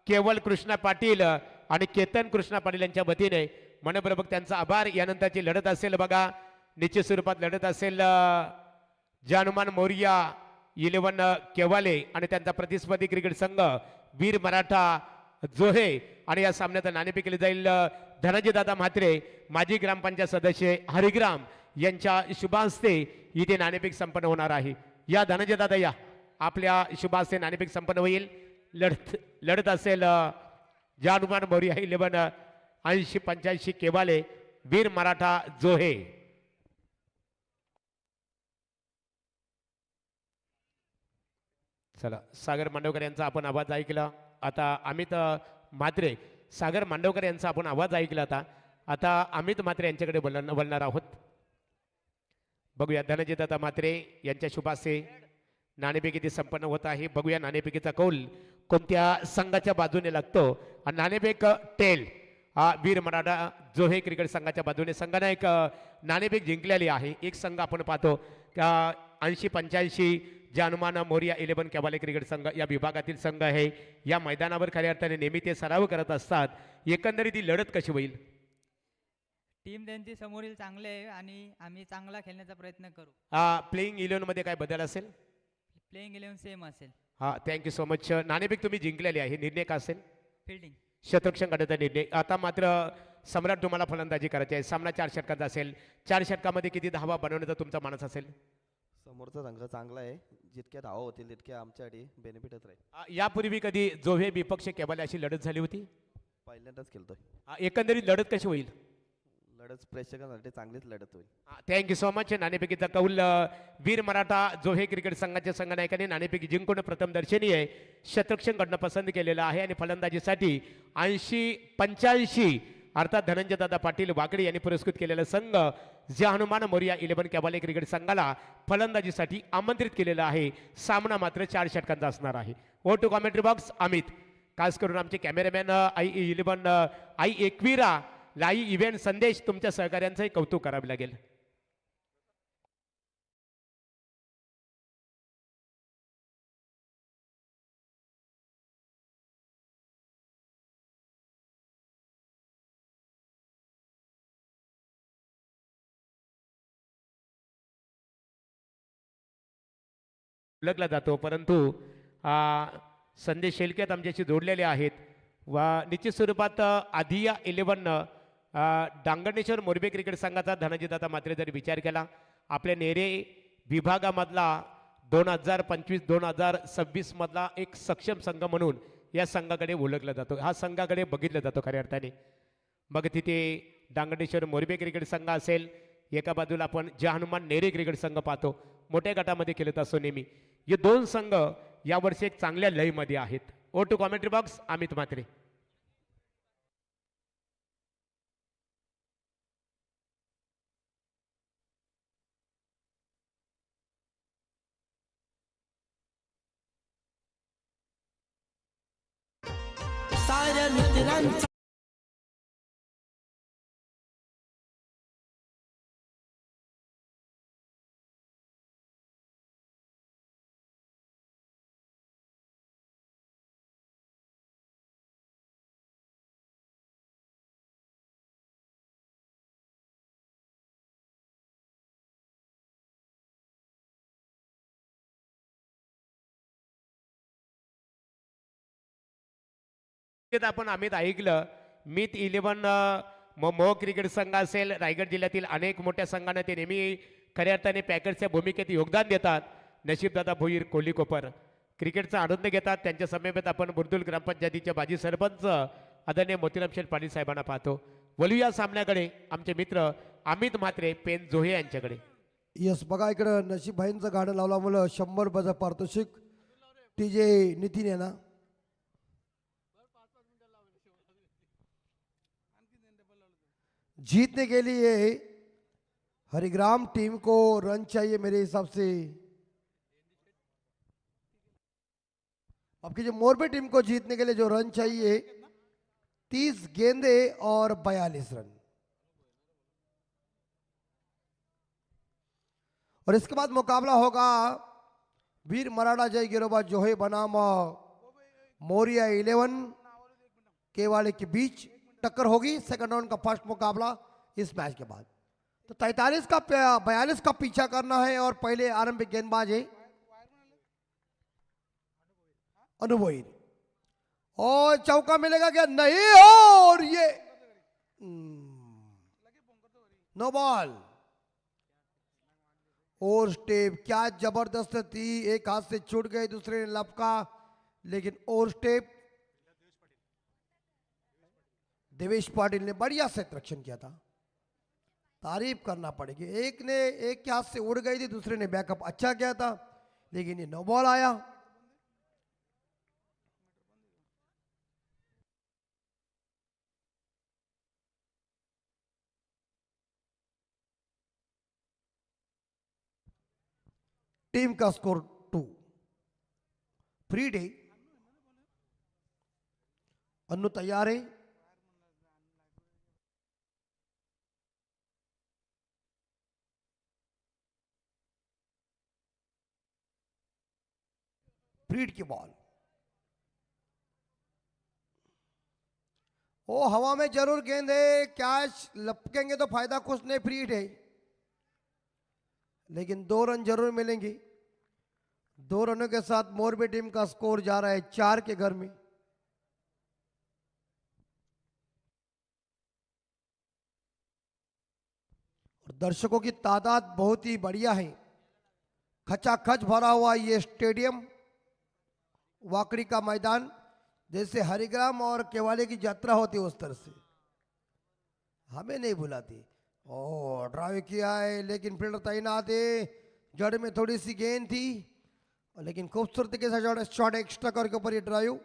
Speaker 1: केवल कृष्णा पाटील आणि केतन कृष्णा पाटील यांच्या वतीने मनपूर्वक त्यांचा आभार. यानंतरची लढत असेल बघा, निश्चित स्वरूपात लढत असेल जानुमान मोरिया 11 केवाले आणि त्यांचा प्रतिस्पर्धी क्रिकेट संघ वीर मराठा जोहे. आणि या सामन्यात नाणेफेक केली जाईल धनंजय दादा म्हात्रे माजी ग्रामपंचायत सदस्य हरिग्राम यांच्या शुभास्ते इथे नाणेफेक संपन्न होणार आहे. या धनंजय दादा या, आपल्या शुभास्ते नाणेफेक संपन्न होईल. लढत असेल जानुमान मोरिया 11 80-85 केवाले वीर मराठा जोहे. चला, सागर मांडवकर यांचा आपण आवाज ऐकला. आता अमित म्हात्रे, सागर मांडवकर यांचा आपण आवाज ऐकला. आता अमित म्हात्रे यांच्याकडे बोलणार आहोत. बघूया धनंजय दादा म्हात्रे यांच्या शुभासे नाणेफेक इथे संपन्न होत आहे. बघूया नाणेफेकीचा कौल कोणत्या संघाच्या बाजूने लागतो. आणि नाणेफेक टेल वीर मराठा जोहे क्रिकेट संघाच्या बाजूने संघाने एक नाणेफेक जिंकलेली आहे. एक संघ आपण पाहतो 80-85 जानुमान मोरिया 11 केवाले क्रिकेट संघ या विभागातील संघ आहे. या मैदानावर खऱ्या अर्थाने नेहमी ते सराव करत असतात. एकंदरीत ही लढत कशी होईल?
Speaker 4: टीम त्यांची समोरील चांगले आहे आणि आम्ही चांगला खेळण्याचा प्रयत्न करू.
Speaker 1: प्लेइंग 11 मध्ये काय बदल असेल?
Speaker 4: प्लेइंग 11 सेम असेल.
Speaker 1: Thank you so much. नाणेफेक तुम्ही जिंकलेली आहे. निर्णय का असेल?
Speaker 4: फिल्डिंग.
Speaker 1: शतरक्षण गटाचा निर्णय. आता मात्र सम्राट तुम्हाला फलंदाजी करायची आहे. सामना 4 षटकांचा असेल. 4 षटकामध्ये किती धावा बनवण्याचा तुमचा मानस असेल?
Speaker 5: समोरचा संघ चांगला आहे, जितक्या धावा होतील तितक्या आमच्यासाठी बेनिफिटच राहील.
Speaker 1: यापूर्वी कधी जोहे विपक्ष केवाले अशी लढत झाली होती?
Speaker 5: पहिल्यांदाच खेळतोय.
Speaker 1: एकंदरीत लढत कशी होईल?
Speaker 5: लढत प्रेक्षकांसाठी चांगलीच लढत होईल.
Speaker 1: Thank you so much. नाणेफेकीचा कौल वीर मराठा जोहे क्रिकेट संघाच्या संघनायकाने नाणेफेकी जिंकून प्रथम दर्शनी आहे शतरक्षण कडनं पसंत केलेलं आहे. आणि फलंदाजीसाठी 80-85 अर्थात धनंजय दादा पाटील वाकडे यांनी पुरस्कृत केलेला संघ ज्या हनुमान मोरिया 11 केवाले क्रिकेट संघाला फलंदाजीसाठी आमंत्रित केलेला आहे. सामना मात्र 4 षटकांचा असणार आहे. Oh to commentary box Amit, खास करून आमचे cameraman Aai Ekvira live event Sandesh, तुमच्या सहकार्यांचंही कौतुक करावे लागेल. ओळखला जातो, परंतु संदेश शेलकेत आमच्याशी जोडलेले आहेत. व निश्चित स्वरूपात आधिया 11 डांगणेश्वर मोरबी क्रिकेट संघाचा धनंजयदादा मात्रे जर विचार केला, आपल्या नेरे विभागामधला 2025-2026 मधला एक सक्षम संघ म्हणून या संघाकडे ओळखला जातो. हा संघाकडे बघितलं जातो खऱ्या अर्थाने. मग तिथे डांगणेश्वर मोरबी क्रिकेट संघ असेल, एका बाजूला आपण जय हनुमान नेरे क्रिकेट संघ पाहतो, मोठ्या गटामध्ये खेळत असतो नेहमी. हे दोन संघ यावर्षी एक चांगल्या लयमध्ये आहेत. Oh to commentary box Amit Mhatre.
Speaker 3: साऱ्या मित्रांचा
Speaker 1: आपण अमित ऐकलं, मित 11 मो क्रिकेट संघ असेल, रायगड जिल्ह्यातील अनेक मोठ्या संघांना ते नेहमी खऱ्या अर्थाने पॅकेजच्या भूमिकेत योगदान देतात. नशीबदादा भोईर कोहली कोपर क्रिकेटचा आनंद घेतात. त्यांच्या समेत आपण बुर्दुल ग्रामपंचायतीचे माजी सरपंच आदरणीय मोतीराम शेठ पाटील साहेबांना पाहतो. वलूया सामन्याकडे आमचे मित्र अमित म्हात्रे पेन जोहे यांच्याकडे.
Speaker 6: यस, बघा इकडं नशीबभाईंचं गाणं लावला मुलं 100 बजा पारितोषिक. टी जे नितीन आहे ना, जीतने के लिए हरिग्राम टीम को रन चाहिए मेरे हिसाब से. आपकी जो मोरबी टीम को जीतने के लिए जो रन चाहिए 30 गेंदे और 42 रन. और इसके बाद मुकाबला होगा वीर मराठा जय गिरोबा जोहे बनाम मोरिया 11 केवाड़े के बीच टक्कर होगी सेकंड राउंड का फर्स्ट मुकाबला इस मैच के बाद। तो 43 का 42 का पीछा करना है और पहले आरंभिक गेंदबाज है अनुभवी और चौका मिलेगा क्या? नहीं, और ये नो बॉल। और स्टेप क्या जबरदस्त थी, एक हाथ से छूट गई, दूसरे ने लपका, लेकिन और स्टेप देवेश पाटिल ने बढ़िया से रक्षण किया था, तारीफ करना पड़ेगी। एक ने एक के हाथ से उड़ गई थी, दूसरे ने बैकअप अच्छा किया था, लेकिन ये नो बॉल आया। टीम का स्कोर 2। फ्री डे। अन्नू तैयार है, फ्रीड की बॉल ओ हवा में जरूर गेंद है, कैच लपकेंगे तो फायदा कुछ नहीं, फ्रीड है, लेकिन 2 रन जरूर मिलेंगे। 2 रनों के साथ मोरबी टीम का स्कोर जा रहा है 4 के घर में। और दर्शकों की तादाद बहुत ही बढ़िया है, खचाखच भरा हुआ ये स्टेडियम, वाकड़ी का मैदान, जैसे हरिग्राम और केवाले की यात्रा होती है उस तरह से। हमें नहीं बुलाती। ओ ड्राइव किया है, लेकिन फील्डर तैनात है, जड़ में थोड़ी सी गेंद थी, लेकिन खूबसूरती के साथ शॉट एक्स्ट्रा करके ऊपर ये ड्राइव।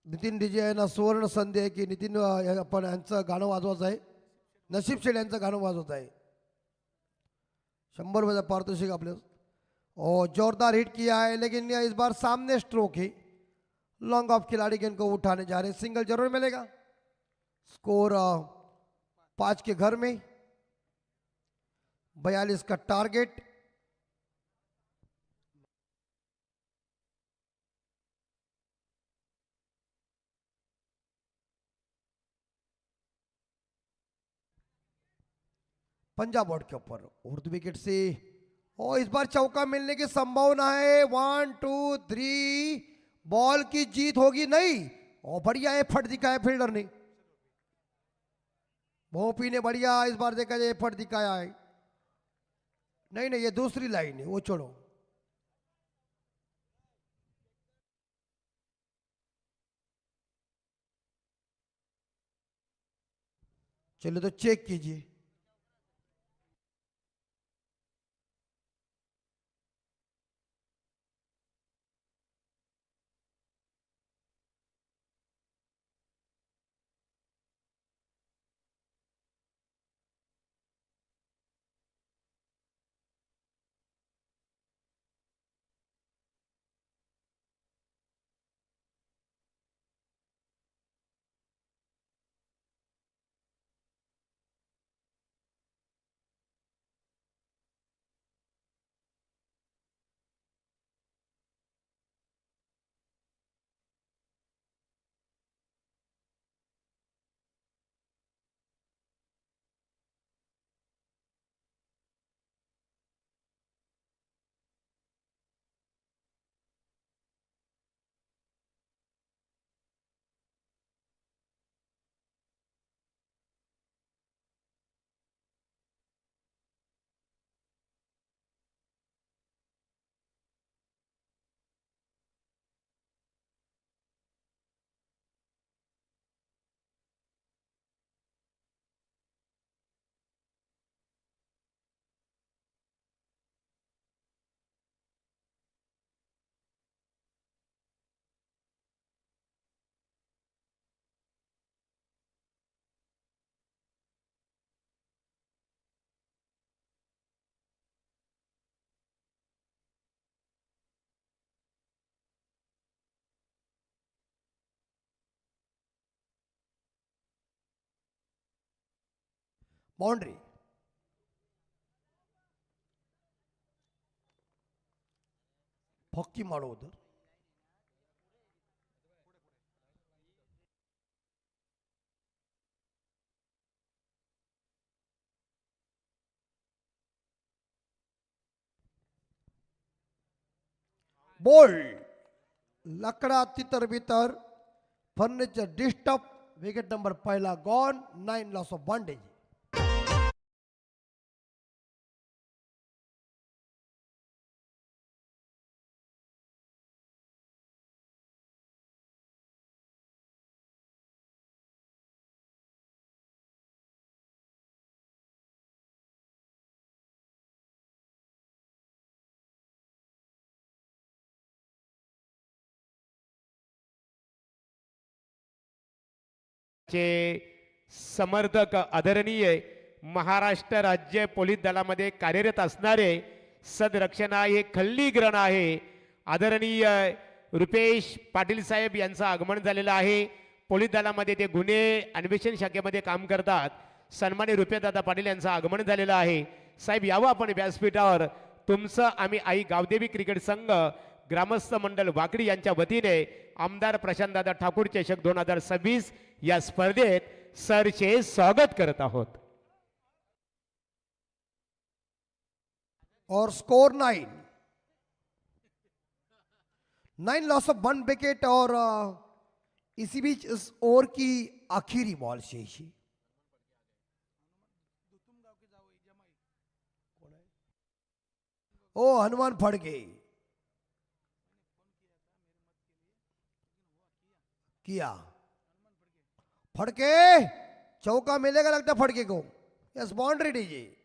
Speaker 6: नितीन डीजे यांना सुवर्ण संधी आहे की नितीन आपण यांचं गाणं वाजवायचं आहे, नशीब शेठ यांचं गाणं वाजवत आहे। 100 रुपये पारितोषिक आपले। और जोरदार हिट किया है, लेकिन इस बार सामने स्ट्रोक है, लॉन्ग ऑफ खिलाड़ी गेंद को उठाने जा रहे हैं, सिंगल जरूर मिलेगा। स्कोर 5 के घर में, 42 का टारगेट। पंजाब बोर्ड के ऊपर उर्दू विकेट से, और इस बार चौका मिलने की संभावना है। 1 2 3 बॉल की जीत होगी नहीं, और बढ़िया एफर्ट दिखाया फील्डर ने, भोपी ने बढ़िया इस बार देखा जाए एफर्ट दिखाया है। नहीं नहीं, ये दूसरी लाइन है, वो छोड़ो। चलो तो चेक कीजिए। बाउंड्री. फक्की ಮಾಡುವುದು. बोल लकडा तितर भीतर फर्निचर डिस्टर्ब विकेट नंबर पहिला गॉन 9 लॉस ऑफ बॉन्डेज.
Speaker 1: चे समर्थक आदरणीय महाराष्ट्र राज्य पोलीस दलामध्ये कार्यरत असणारे सदरक्षणा हे खल्लीग्रण आहे आदरणीय रुपेश पाटील साहेब यांचं आगमन झालेलं आहे. पोलीस दलामध्ये ते गुन्हे अन्वेषण शाखेमध्ये काम करतात. सन्मान्य रुपेशदादा पाटील यांचं आगमन झालेलं आहे. साहेब यावं आपण व्यासपीठावर. तुमचं आम्ही आई गावदेवी क्रिकेट संघ ग्रामस्थ मंडळ वाकडी यांच्या वतीने आमदार प्रशांतदादा ठाकूर चषक 2026 या स्पर्धेत सरचे स्वागत करत आहोत.
Speaker 6: और स्कोर 9 लॉस ऑफ 1 विकेट. और इसी बीच इस ओवर की आखिरी बॉल शेषी. ओ हनुमान फड़के किया. फड़के चौका मिलेगा लगता फड़के को. यस बाउंड्री दीजिए.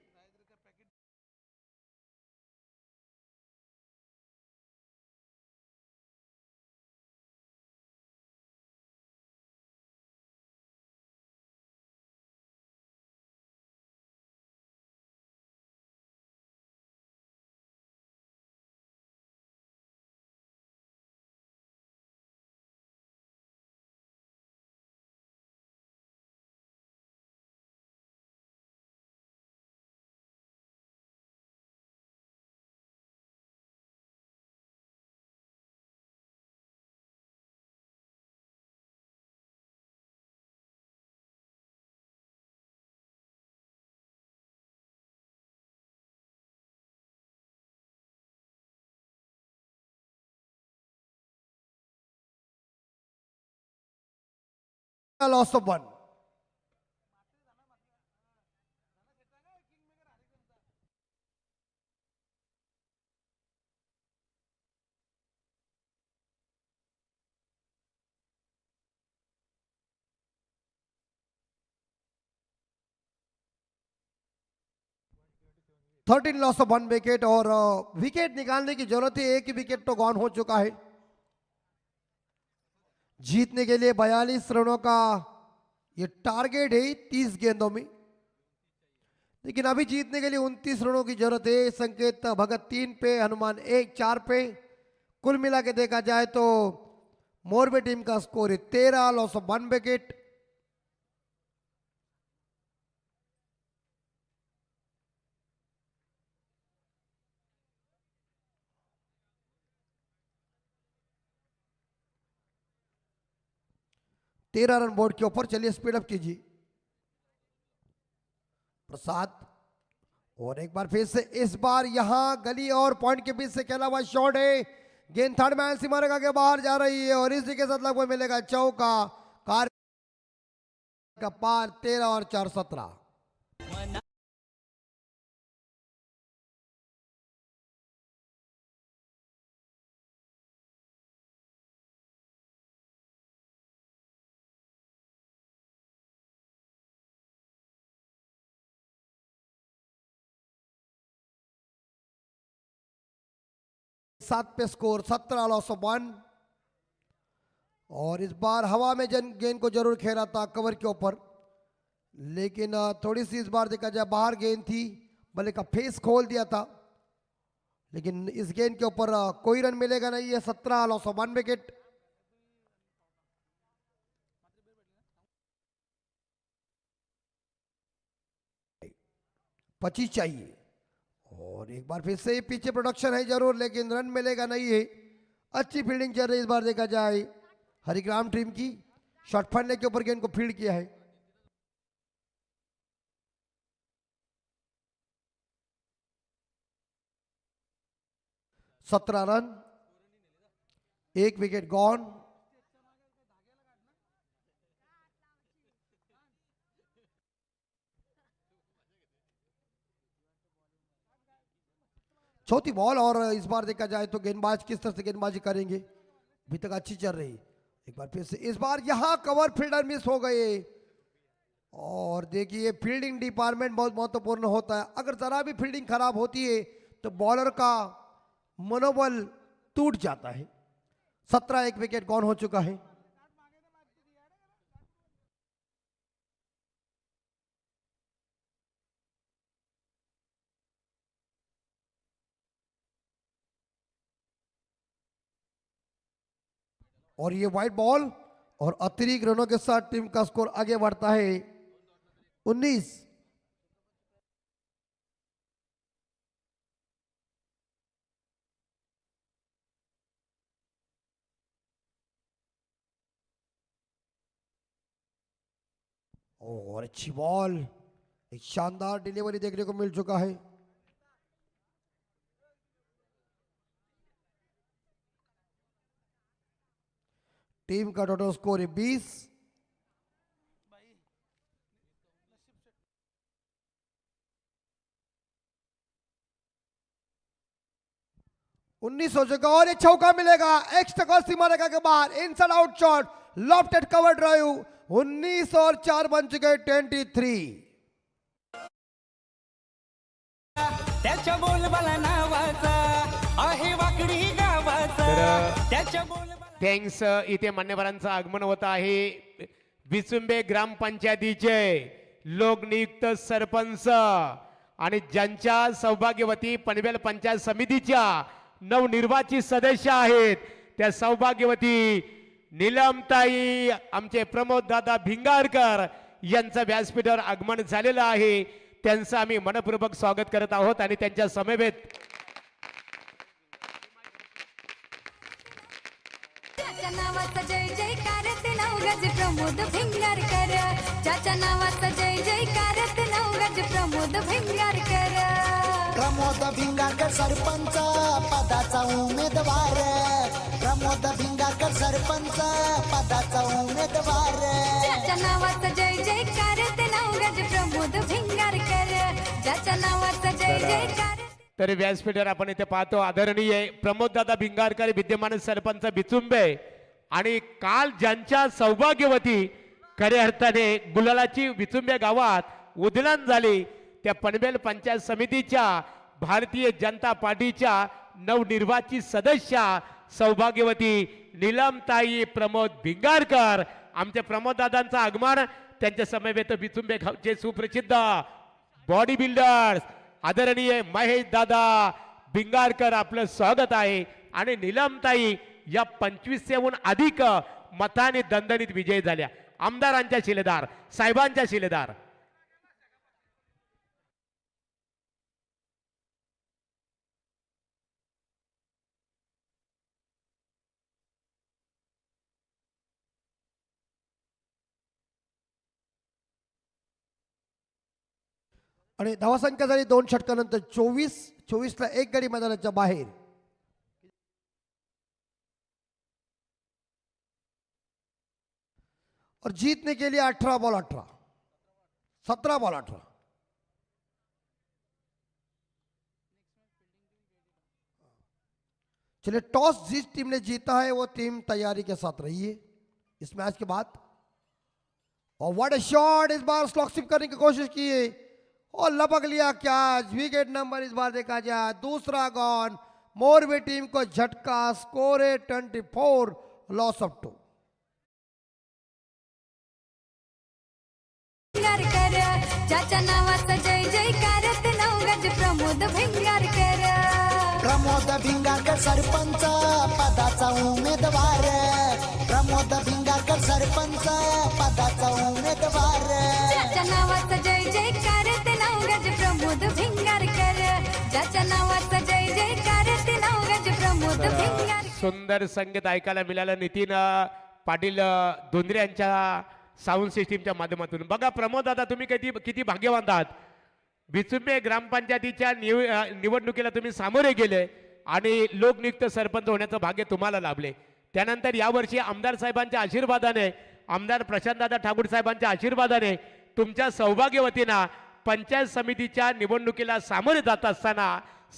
Speaker 6: Loss of 1. Thirteen loss of 1 wicket. और विकेट निकालने की जरूरत है. एक ही विकेट तो गॉन हो चुका है. जीतने के लिए 42 रनों का ये टारगेट है 30 गेंदों में. लेकिन अभी जीतने के लिए 29 रनों की जरूरत है. संकेत भगत 3 पे, हनुमान 4 पे. कुल मिला के देखा जाए तो मोरबी टीम का स्कोर है 13 लॉस ऑफ 1 विकेट. तेरह रन बोर्ड के ऊपर. चलिए स्पीड अप कीजिए प्रसाद. और एक बार फिर से इस बार यहां गली और पॉइंट के बीच से खेला हुआ शॉट है. गेंद थर्ड मैन सीमा रेखा के बाहर जा रही है और इसी के साथ लगभग मिलेगा चौका. कार का पार. 13 और 4 17. सात पे स्कोर 17 लॉस ऑफ 1. और इस बार हवा में गेंद को जरूर खेला था कवर के ऊपर, लेकिन थोड़ी सी इस बार देखा जाए बाहर गेंद थी. बल्ले का फेस खोल दिया था, लेकिन इस गेंद के ऊपर कोई रन मिलेगा नहीं है. 17 लॉस ऑफ 1 विकेट. 25 चाहिए। और एक बार फिर से पीछे प्रोडक्शन है जरूर, लेकिन रन मिलेगा नहीं है। अच्छी फील्डिंग चल रही इस बार देखा जाए हरिग्राम टीम की। शॉट फंडने के ऊपर गेंद को फील्ड किया है। सत्रह रन, 1 विकेट गॉन। चौथी बॉल और इस बार देखा जाए तो गेंदबाज किस तरह से गेंदबाजी करेंगे। अभी तक अच्छी चल रही। एक बार फिर से इस बार यहां कवर फील्डर मिस हो गए। और देखिए फील्डिंग डिपार्टमेंट बहुत महत्वपूर्ण होता है। अगर जरा भी फील्डिंग खराब होती है तो बॉलर का मनोबल टूट जाता है। 17, 1 विकेट गॉन हो चुका है। और ये वाइट बॉल और अतिरिक्त रनों के साथ टीम का स्कोर आगे बढ़ता है 19। और अच्छी बॉल, एक शानदार डिलीवरी देखने को मिल चुका है। टीम का टोटल स्कोर है 20। उन्नीस हो चुका और ये चौका मिलेगा। एक्स्ट्रा कॉल सीमा रेखा के बाहर, inside out shot, lofted cover drive. 19 और 4 बन चुके 23।
Speaker 3: त्याच्या बोलबाला नावाचा आहे वाकडी गावाचा त्याच्या बोलबाला
Speaker 1: थँक्स. इथे मान्यवरांचं आगमन होत आहे. विसुंबे ग्रामपंचायतीचे लोकनियुक्त सरपंच आणि ज्यांच्या सौभाग्यवती पनवेल पंचायत समितीच्या नवनिर्वाचित सदस्य आहेत त्या सौभाग्यवती नीलमताई आमचे प्रमोद दादा भिंगारकर यांचं व्यासपीठावर आगमन झालेलं आहे. त्यांचं आम्ही मनपूर्वक स्वागत करत आहोत आणि त्यांच्या समवेत
Speaker 7: ज्याच्या नावाचा जय जयकार ते नवगज प्रमोद भिंगारकर. ज्याच्या नावाचा जय जयकार ते नवगज प्रमोद भिंगारकर.
Speaker 8: प्रमोद भिंगारकर सरपंच पदाचा उमेदवार. प्रमोद भिंगारकर सरपंच पदाचा उमेदवार.
Speaker 7: ज्याच्या नावाचा जय जयकार ते नवगज प्रमोद भिंगारकर. ज्याच्या नावाचा जय जयकार.
Speaker 1: तर व्यासपीठावर आपण इथे पाहतो आदरणीय प्रमोददादा भिंगारकर विद्यमान सरपंच बिचुंबे आणि काल ज्यांच्या सौभाग्यवती खऱ्या अर्थाने गुलालाची बिचुंबे गावात उधळण झाली त्या पनवेल पंचायत समितीच्या भारतीय जनता पार्टीच्या नवनिर्वाचित सदस्य सौभाग्यवती नीलमताई प्रमोद भिंगारकर. आमच्या प्रमोददादांचं आगमन त्यांच्या समवेत बिचुंबे गावचे सुप्रसिद्ध बॉडी बिल्डर्स आदरणीय महेश दादा भिंगारकर आपलं स्वागत आहे. आणि नीलमताई या 2500हून अधिक मताने दणदणीत विजयी झाल्या. आमदारांच्या शिलेदार, साहेबांच्या शिलेदार.
Speaker 6: आणि धावसंख्या झाली 2 षटकानंतर 24ला एक गडी मैदानाच्या बाहेर. और जीतने के लिए 18 बॉल 18, 17 बॉल 18. चलिए टॉस जिस टीम ने जीता है वो टीम तैयारी के साथ रही है इस मैच के बाद. और what a shot, is bar slog slip करने की कोशिश की है और लपक लिया कैच. विकेट नंबर इस बार देखा जाए दूसरा गॉन. मोरबी टीम को झटका. स्कोर है 24, लॉस ऑफ 2.
Speaker 7: भिंगारकर. ज्याच्या नावाचा जय जयकार ते नवगज प्रमोद भिंगारकर.
Speaker 8: प्रमोद भिंगारकर सरपंच पदाचा उमेदवार. प्रमोद भिंगारकर सरपंच पदाचा उमेदवार.
Speaker 7: ज्याच्या नावाचा जय जयकार ते नवगज प्रमोद
Speaker 1: सुंदर संगीत ऐकायला मिळालं नितीन पाटील धोंद्रे यांच्या साऊंड सिस्टीमच्या माध्यमातून. बघा प्रमोद दादा, तुम्ही किती भाग्यवान आहात. बिचुंबे ग्रामपंचायतीच्या निवडणुकीला तुम्ही सामोरे गेले आणि लोकनियुक्त सरपंच होण्याचं भाग्य तुम्हाला लाभले. त्यानंतर यावर्षी आमदार साहेबांच्या आशीर्वादाने, आमदार प्रशांतदादा ठाकूर साहेबांच्या आशीर्वादाने तुमच्या सौभाग्यवतींना पंचायत समितीच्या निवडणुकीला सामोरे जात असताना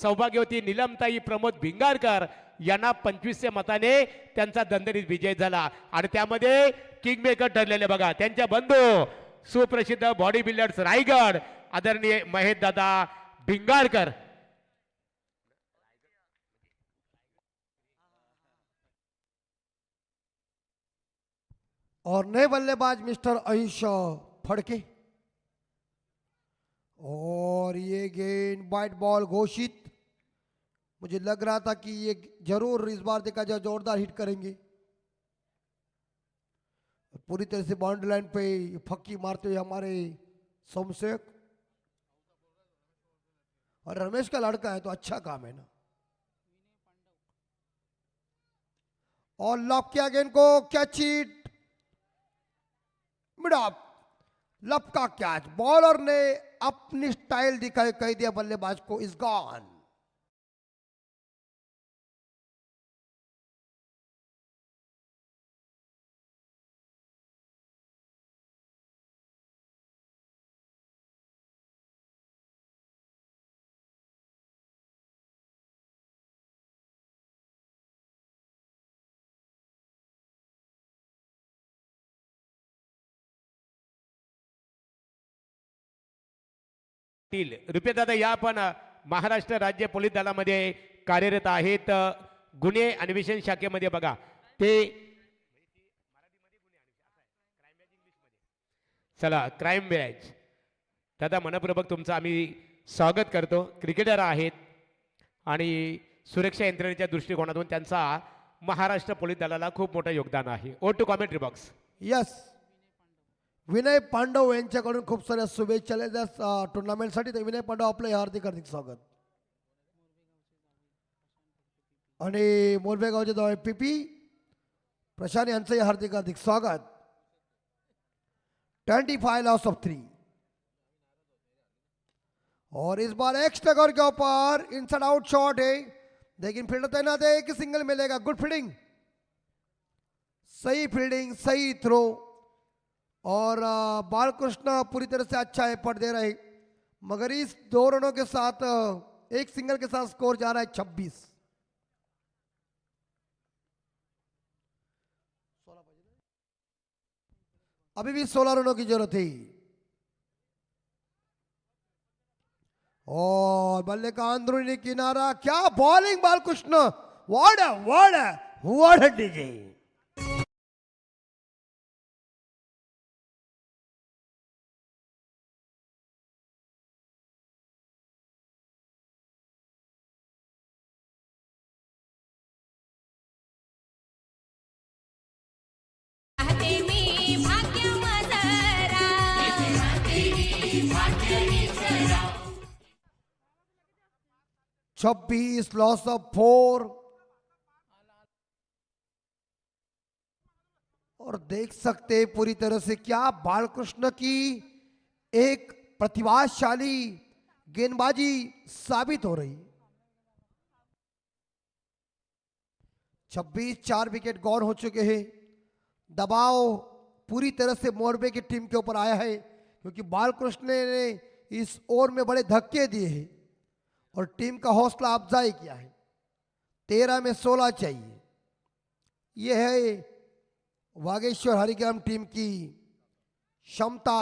Speaker 1: सौभाग्यवती निलमताई प्रमोद भिंगारकर यांना 2500 मताने त्यांचा दणदणीत विजय झाला. आणि त्यामध्ये किंगमेकर ठरलेले बघा त्यांच्या बंधू सुप्रसिद्ध बॉडी बिल्डर्स रायगड आदरणीय महेश दादा भिंगारकर.
Speaker 6: और नए बल्लेबाज मिस्टर आयुष फड़के. और ये गेंद वाइट बॉल घोषित. मुझे लग रहा था कि ये जरूर इस बार देखा जाए जोरदार हिट करेंगे. पूरी तरह से बाउंड्री लाइन पे फक्की मारते हुए हमारे सोमसेक. और रमेश का लड़का है तो अच्छा काम है ना. और लॉक किया गेंद को, कैच इट, मिडॉप, लपका कैच. बॉलर ने अपनी स्टाइल दिखाई, कह दिया बल्लेबाज को इज गॉन.
Speaker 1: रुपेदादा या पण महाराष्ट्र राज्य पोलीस दलामध्ये कार्यरत आहेत. गुन्हे अन्वेषण शाखेमध्ये बघा ते. चला क्राईम ब्रँच दादा, मनपूर्वक तुमचं आम्ही स्वागत करतो. क्रिकेटर आहेत आणि सुरक्षा यंत्रणेच्या दृष्टिकोनातून त्यांचा महाराष्ट्र पोलीस दलाला खूप मोठं योगदान आहे. Oh to commentary box.
Speaker 6: Yes, Vinay Pandav यांच्याकडून खूप साऱ्या शुभेच्छा टुर्नामेंटसाठी. तर विनय पांडव आपलं हार्दिक हार्दिक स्वागत. आणि मोरबेगावचे जवळ पीपी प्रशांत यांचंही हार्दिक हार्दिक स्वागत. 25 लॉस ऑफ 3. और इस बार एक्स्ट्रा कवर के ऊपर इनसाइड आउट शॉट है, लेकिन फील्डर तैनात है कि सिंगल मिलेगा. गुड फील्डिंग, सही फील्डिंग, सही थ्रो. और बालकृष्ण पूरी तरह से अच्छा एफर्ट दे रहे, मगर इस 2 रनों के साथ एक सिंगल के साथ स्कोर जा रहा है 26. अभी भी 16 रनों की जरूरत है. और बल्ले का अंदरूनी किनारा, क्या बॉलिंग बालकृष्ण. व्हाट अ डीजे.
Speaker 7: मी भाग्य मजरा
Speaker 6: 26 लॉस ऑफ 4. और देख सकते पूरी तरह से क्या बालकृष्ण की एक प्रतिभाशाली गेंदबाजी साबित हो रही. 26 4 विकेट गौर हो चुके हैं. दबाव पूरी तरह से मोरबे की टीम के ऊपर आया है, क्योंकि बालकृष्ण ने इस ओवर में बड़े धक्के दिए हैं और टीम का हौसला अफजाई किया है. 13 में 16 चाहिए. यह है वागेश्वर हरिग्राम टीम की क्षमता,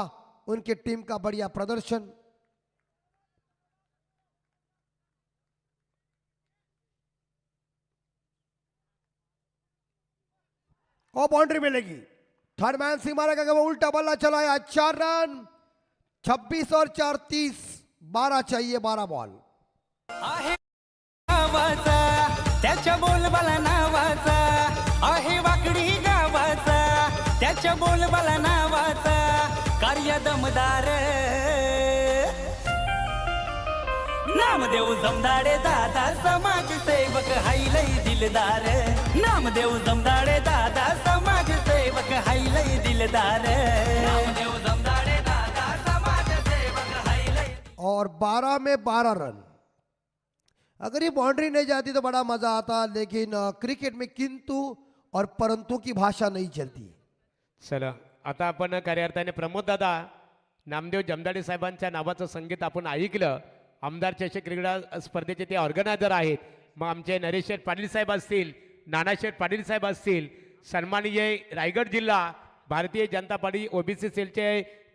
Speaker 6: उनके टीम का बढ़िया प्रदर्शन. और बाउंड्री मिलेगी. थर्ड मैन सी मारेगा, वो उल्टा बल्ला चलाया. 4 रन. 26 और 4 30. 12 चाहिए, 12 बॉल.
Speaker 3: आहे गावाचा, त्याच्या बोलबाला नावाचा आहे. वाकडी गावाचा, त्याच्या बोलबाला नावाचा. कार्य दमदार नामदेव जमदाडे दादा, समाजसेवक हायलय दिलदार. नामदेव जमदाडे दादा समाज सेवक हायलय दिलदार नामदेव जमदाडे दादा समाज सेवक हायलय
Speaker 6: और 12 में 12 रन। अगर ये बाउंड्री नहीं जाती तो बड़ा मजा आता, लेकिन क्रिकेट में किंतु और परंतु की भाषा नहीं चलती।
Speaker 1: चला आता आपण खऱ्या अर्थाने प्रमोद दादा नामदेव जमदाडे साहेबांच्या नावाचं संगीत आपण ऐकलं. आमदार चषक क्रीडा स्पर्धेचे ते ऑर्गनायझर आहेत. मग आमचे नरेश शेठ पाटील साहेब असतील, नानाशेठ पाटील साहेब असतील, सन्माननीय रायगड जिल्हा भारतीय जनता पार्टी ओबीसी सेलचे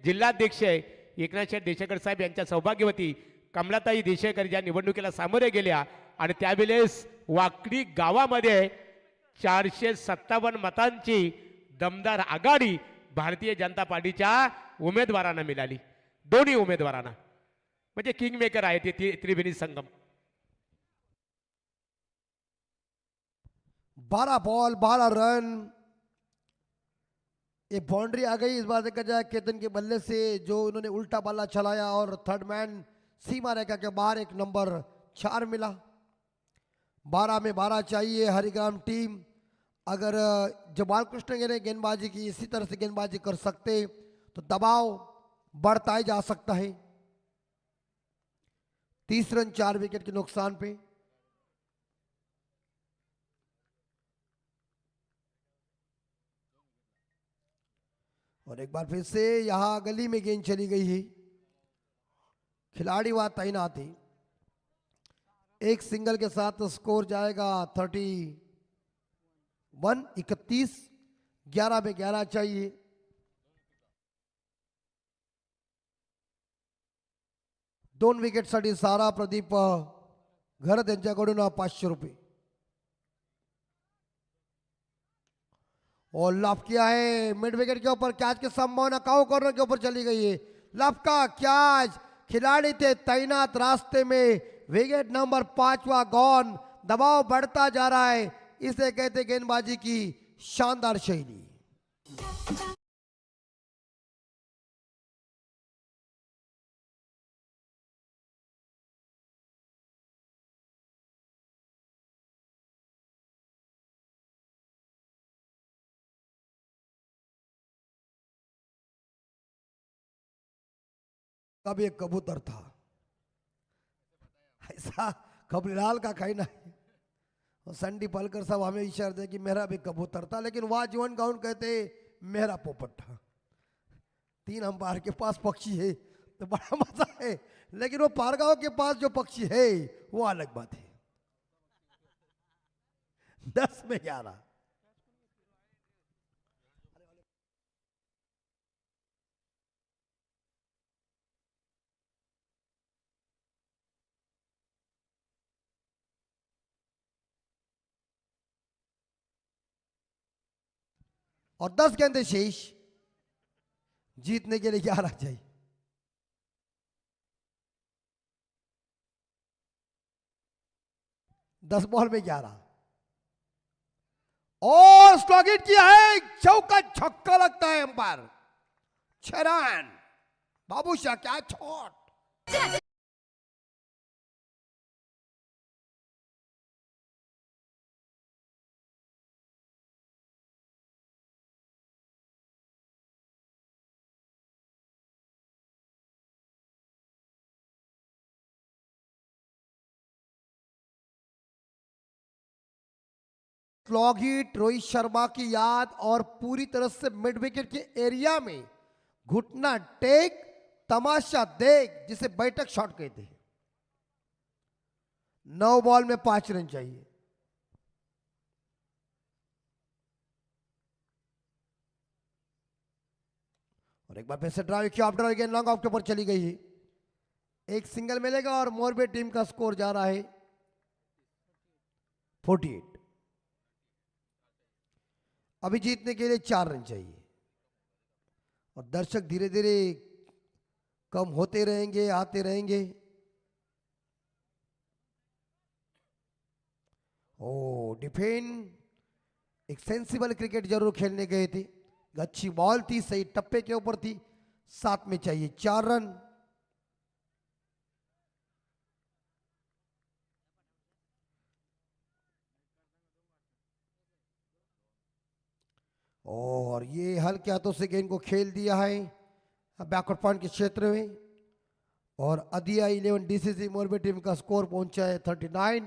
Speaker 1: जिल्हाध्यक्ष एकनाथ शेठ देशेकर साहेब यांच्या सौभाग्यवती कमलाताई देशेकर ज्या निवडणुकीला सामोरे गेल्या आणि त्यावेळेस वाकडी गावामध्ये 457 मतांची दमदार आघाडी भारतीय जनता पार्टीच्या उमेदवारांना मिळाली. दोन्ही उमेदवारांना म्हणजे किंग मेकर आहे ते त्रिवेणी संगम.
Speaker 6: 12 ball 12 run. एक बाउंड्री आ गई। इस बार देखा जाए केतन के बल्ले से जो इन्होंने उल्टा बल्ला चलाया और थर्ड मैन सीमा रेखा के बाहर एक नंबर 4 मिला। 12 में 12 चाहिए हरिग्राम टीम। अगर जब बालकृष्ण ने गेंदबाजी की इसी तरह से गेंदबाजी कर सकते तो दबाव बढ़ता ही जा सकता है। 30 रन 4 विकेट के नुकसान पे। और एक बार फिर से यहां गली में गेंद चली गई है। खिलाड़ी वहां तैनात है। एक सिंगल के साथ स्कोर जाएगा 31 31। 11 में 11 चाहिए। दोन विकेटसाठी सारा प्रदीप घरत यांच्याकडून 500 रुपये। और लाफ किया है मिड विकेट के ऊपर। कैच की संभावना काउ कॉर्नर के ऊपर चली गई है। लाफ का कैच, खिलाड़ी थे तैनात रास्ते में। विकेट नंबर 5वां गॉन। दबाव बढ़ता जा रहा है। इसे कहते गेंदबाजी की शानदार शैली। कब एक कबूतर था, ऐसा खबरीलाल का कहना है। और संडी पलकर साहब हमें इशारा दे कि मेरा भी कबूतर था, लेकिन वह जीवन गाउन कहते मेरा पोपट था। 3 अंपायर के पास पक्षी है तो बड़ा मजा है, लेकिन वो पारगांव के पास जो पक्षी है वो अलग बात है। 10 में 11। और 10 गेंदें शेष। जीतने के लिए 11 चाहिए। दस बॉल में 11 और स्ट्राइक हिट किया है। चौका छक्का लगता है अंपायर। 6 रन। बाबूशाह क्या shot. Slog hit Rohit Sharma की याद और पूरी तरह से मिड विकेट के एरिया में घुटना टेक तमाशा देख, जिसे बैठक शॉट कहते हैं। 9 बॉल में 5 रन चाहिए। और एक बार फिर से ड्राइव किया, ड्राइव गेंद लॉन्ग ऑफ के ऊपर चली गई है। एक सिंगल मिलेगा और मोरबी टीम का स्कोर जा रहा है 48। अभी जीतने के लिए 4 रन चाहिए। और दर्शक धीरे धीरे कम होते रहेंगे, आते रहेंगे। ओ डिफेंड एक सेंसिबल क्रिकेट जरूर खेलने गए थे। अच्छी बॉल थी, सही टप्पे के ऊपर थी। 7 में चाहिए 4 रन। और ये हल्के हाथों से गेंद को खेल दिया है बैकवर्ड पॉइंट के क्षेत्र में। और अदिया 11 डीसीसी मोरबी टीम का स्कोर पहुंचा है 39।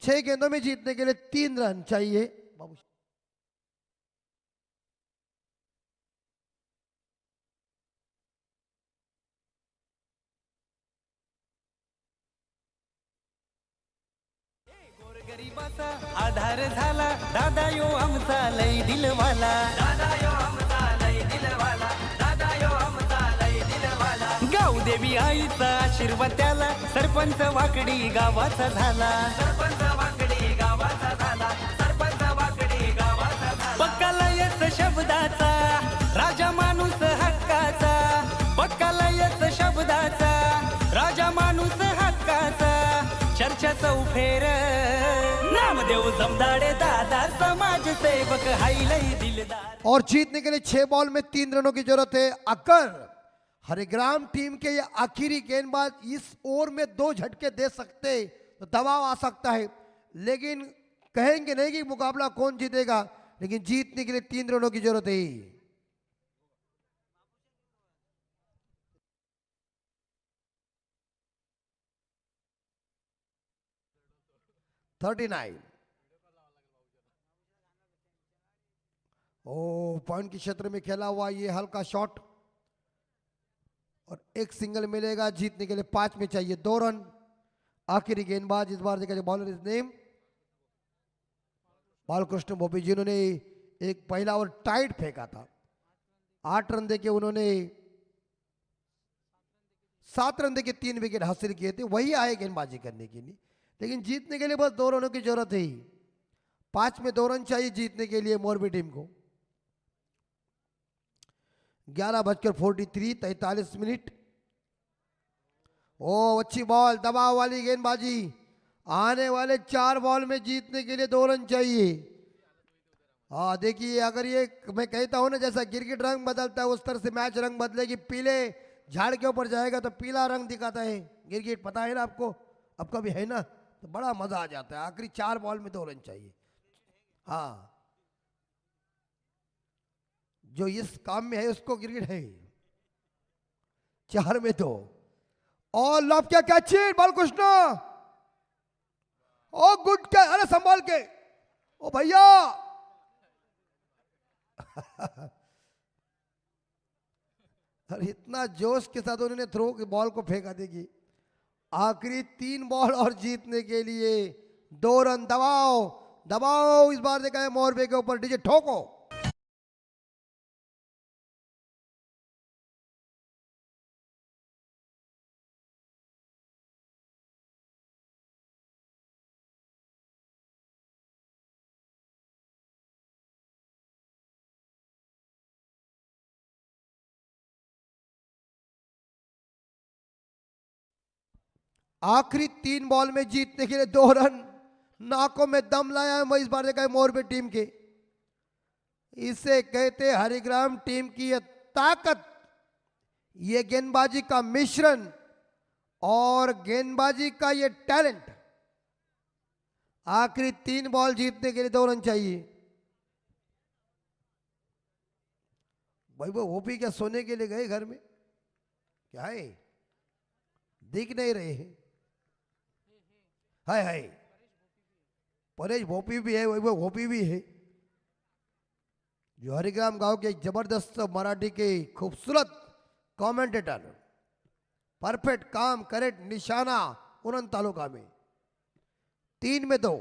Speaker 6: 6 गेंदों में जीतने के लिए 3 रन चाहिए। बाबू
Speaker 3: गोरगरिबाचा आधार झाला दादा यो आमचा लय दिलवाला दादा यो आमचा लय दिलवाला दादा यो आमचा लय दिलवाला गाव देवी आईचा आशीर्वाद त्याला सरपंच वाकडी गावाचा झाला सरपंच वाकडी गावाचा झाला सरपंच वाकडी गावाचा झाला पक्का लयच शब्दाचा राजा माणूस हक्काचा पक्का लयच शब्दाचा राजा माणूस हक्काचा चर्चा चौफेर नामदेव जमदाडे दादा समाज सेवक हाईलई दिलदार।
Speaker 6: और जीतने के लिए 6 बॉल में 3 रनों की जरूरत है। अगर हरिग्राम टीम के ये आखिरी गेंदबाज इस ओवर में 2 झटके दे सकते तो दबाव आ सकता है, लेकिन कहेंगे नहीं कि मुकाबला कौन जीतेगा, लेकिन जीतने के लिए 3 रनों की जरूरत है। ओ पॉइंट के क्षेत्र में खेला हुआ ये हल्का शॉट और एक सिंगल मिलेगा। जीतने के लिए 5 में चाहिए 2 रन। आखिरी गेंदबाज इस बार देखा bowler is name Balkrishna Bhopi, जिन्होंने एक पहला ओवर टाइट फेंका था। 8 रन देके उन्होंने 7 रन देके 3 विकेट हासिल किए थे। वही आए गेंदबाजी करने के लिए, लेकिन जीतने के लिए बस 2 रनों की जरूरत है। 5 में 2 रन चाहिए जीतने के लिए मोरबी टीम को। 11:43 ओ अच्छी बॉल, दबाव वाली गेंदबाजी। आने वाले 4 बॉल में जीतने के लिए 2 रन चाहिए। हाँ देखिए, अगर ये मैं कहता हूं ना जैसा गिरगिट रंग बदलता है उस तरह से मैच रंग बदलेगी। पीले झाड़ के ऊपर जाएगा तो पीला रंग दिखाता है गिरगिट, पता है ना आपको, अब कभी है ना, तो बड़ा मजा आ जाता है। आखिरी 4 बॉल में 2 रन चाहिए। हाँ, जो इस काम में है उसको क्रिकेट है। 4 में 2 और लॉब क्या कैच बालकृष्ण, ओ गुड क्या, अरे संभाल के, ओ भैया अरे इतना जोश के साथ उन्होंने थ्रो की बॉल को फेंका देगी। आखिरी 3 बॉल और जीतने के लिए 2 रन। दबाओ दबाओ इस बार देखा है मोरबी के ऊपर, डीजे ठोको। आखिरी 3 बॉल में जीतने के लिए 2 रन। नाकों में दम लाया है इस बार देखा है मोरबी टीम के। इसे कहते हरिग्राम टीम की ये ताकत, ये गेंदबाजी का मिश्रण और गेंदबाजी का ये टैलेंट। आखिरी 3 बॉल जीतने के लिए 2 रन चाहिए। भाई वो ओपी क्या सोने के लिए गए घर में, क्या है, दिख नहीं रहे हैं। हाय हाय, परेश भोपी भी है, वैभव भोपी भी है, जो हरिग्राम गांव के एक जबरदस्त मराठी के खूबसूरत कमेंटेटर, परफेक्ट काम करेक्ट निशाना उन्नत तालुका में। 3 में 2।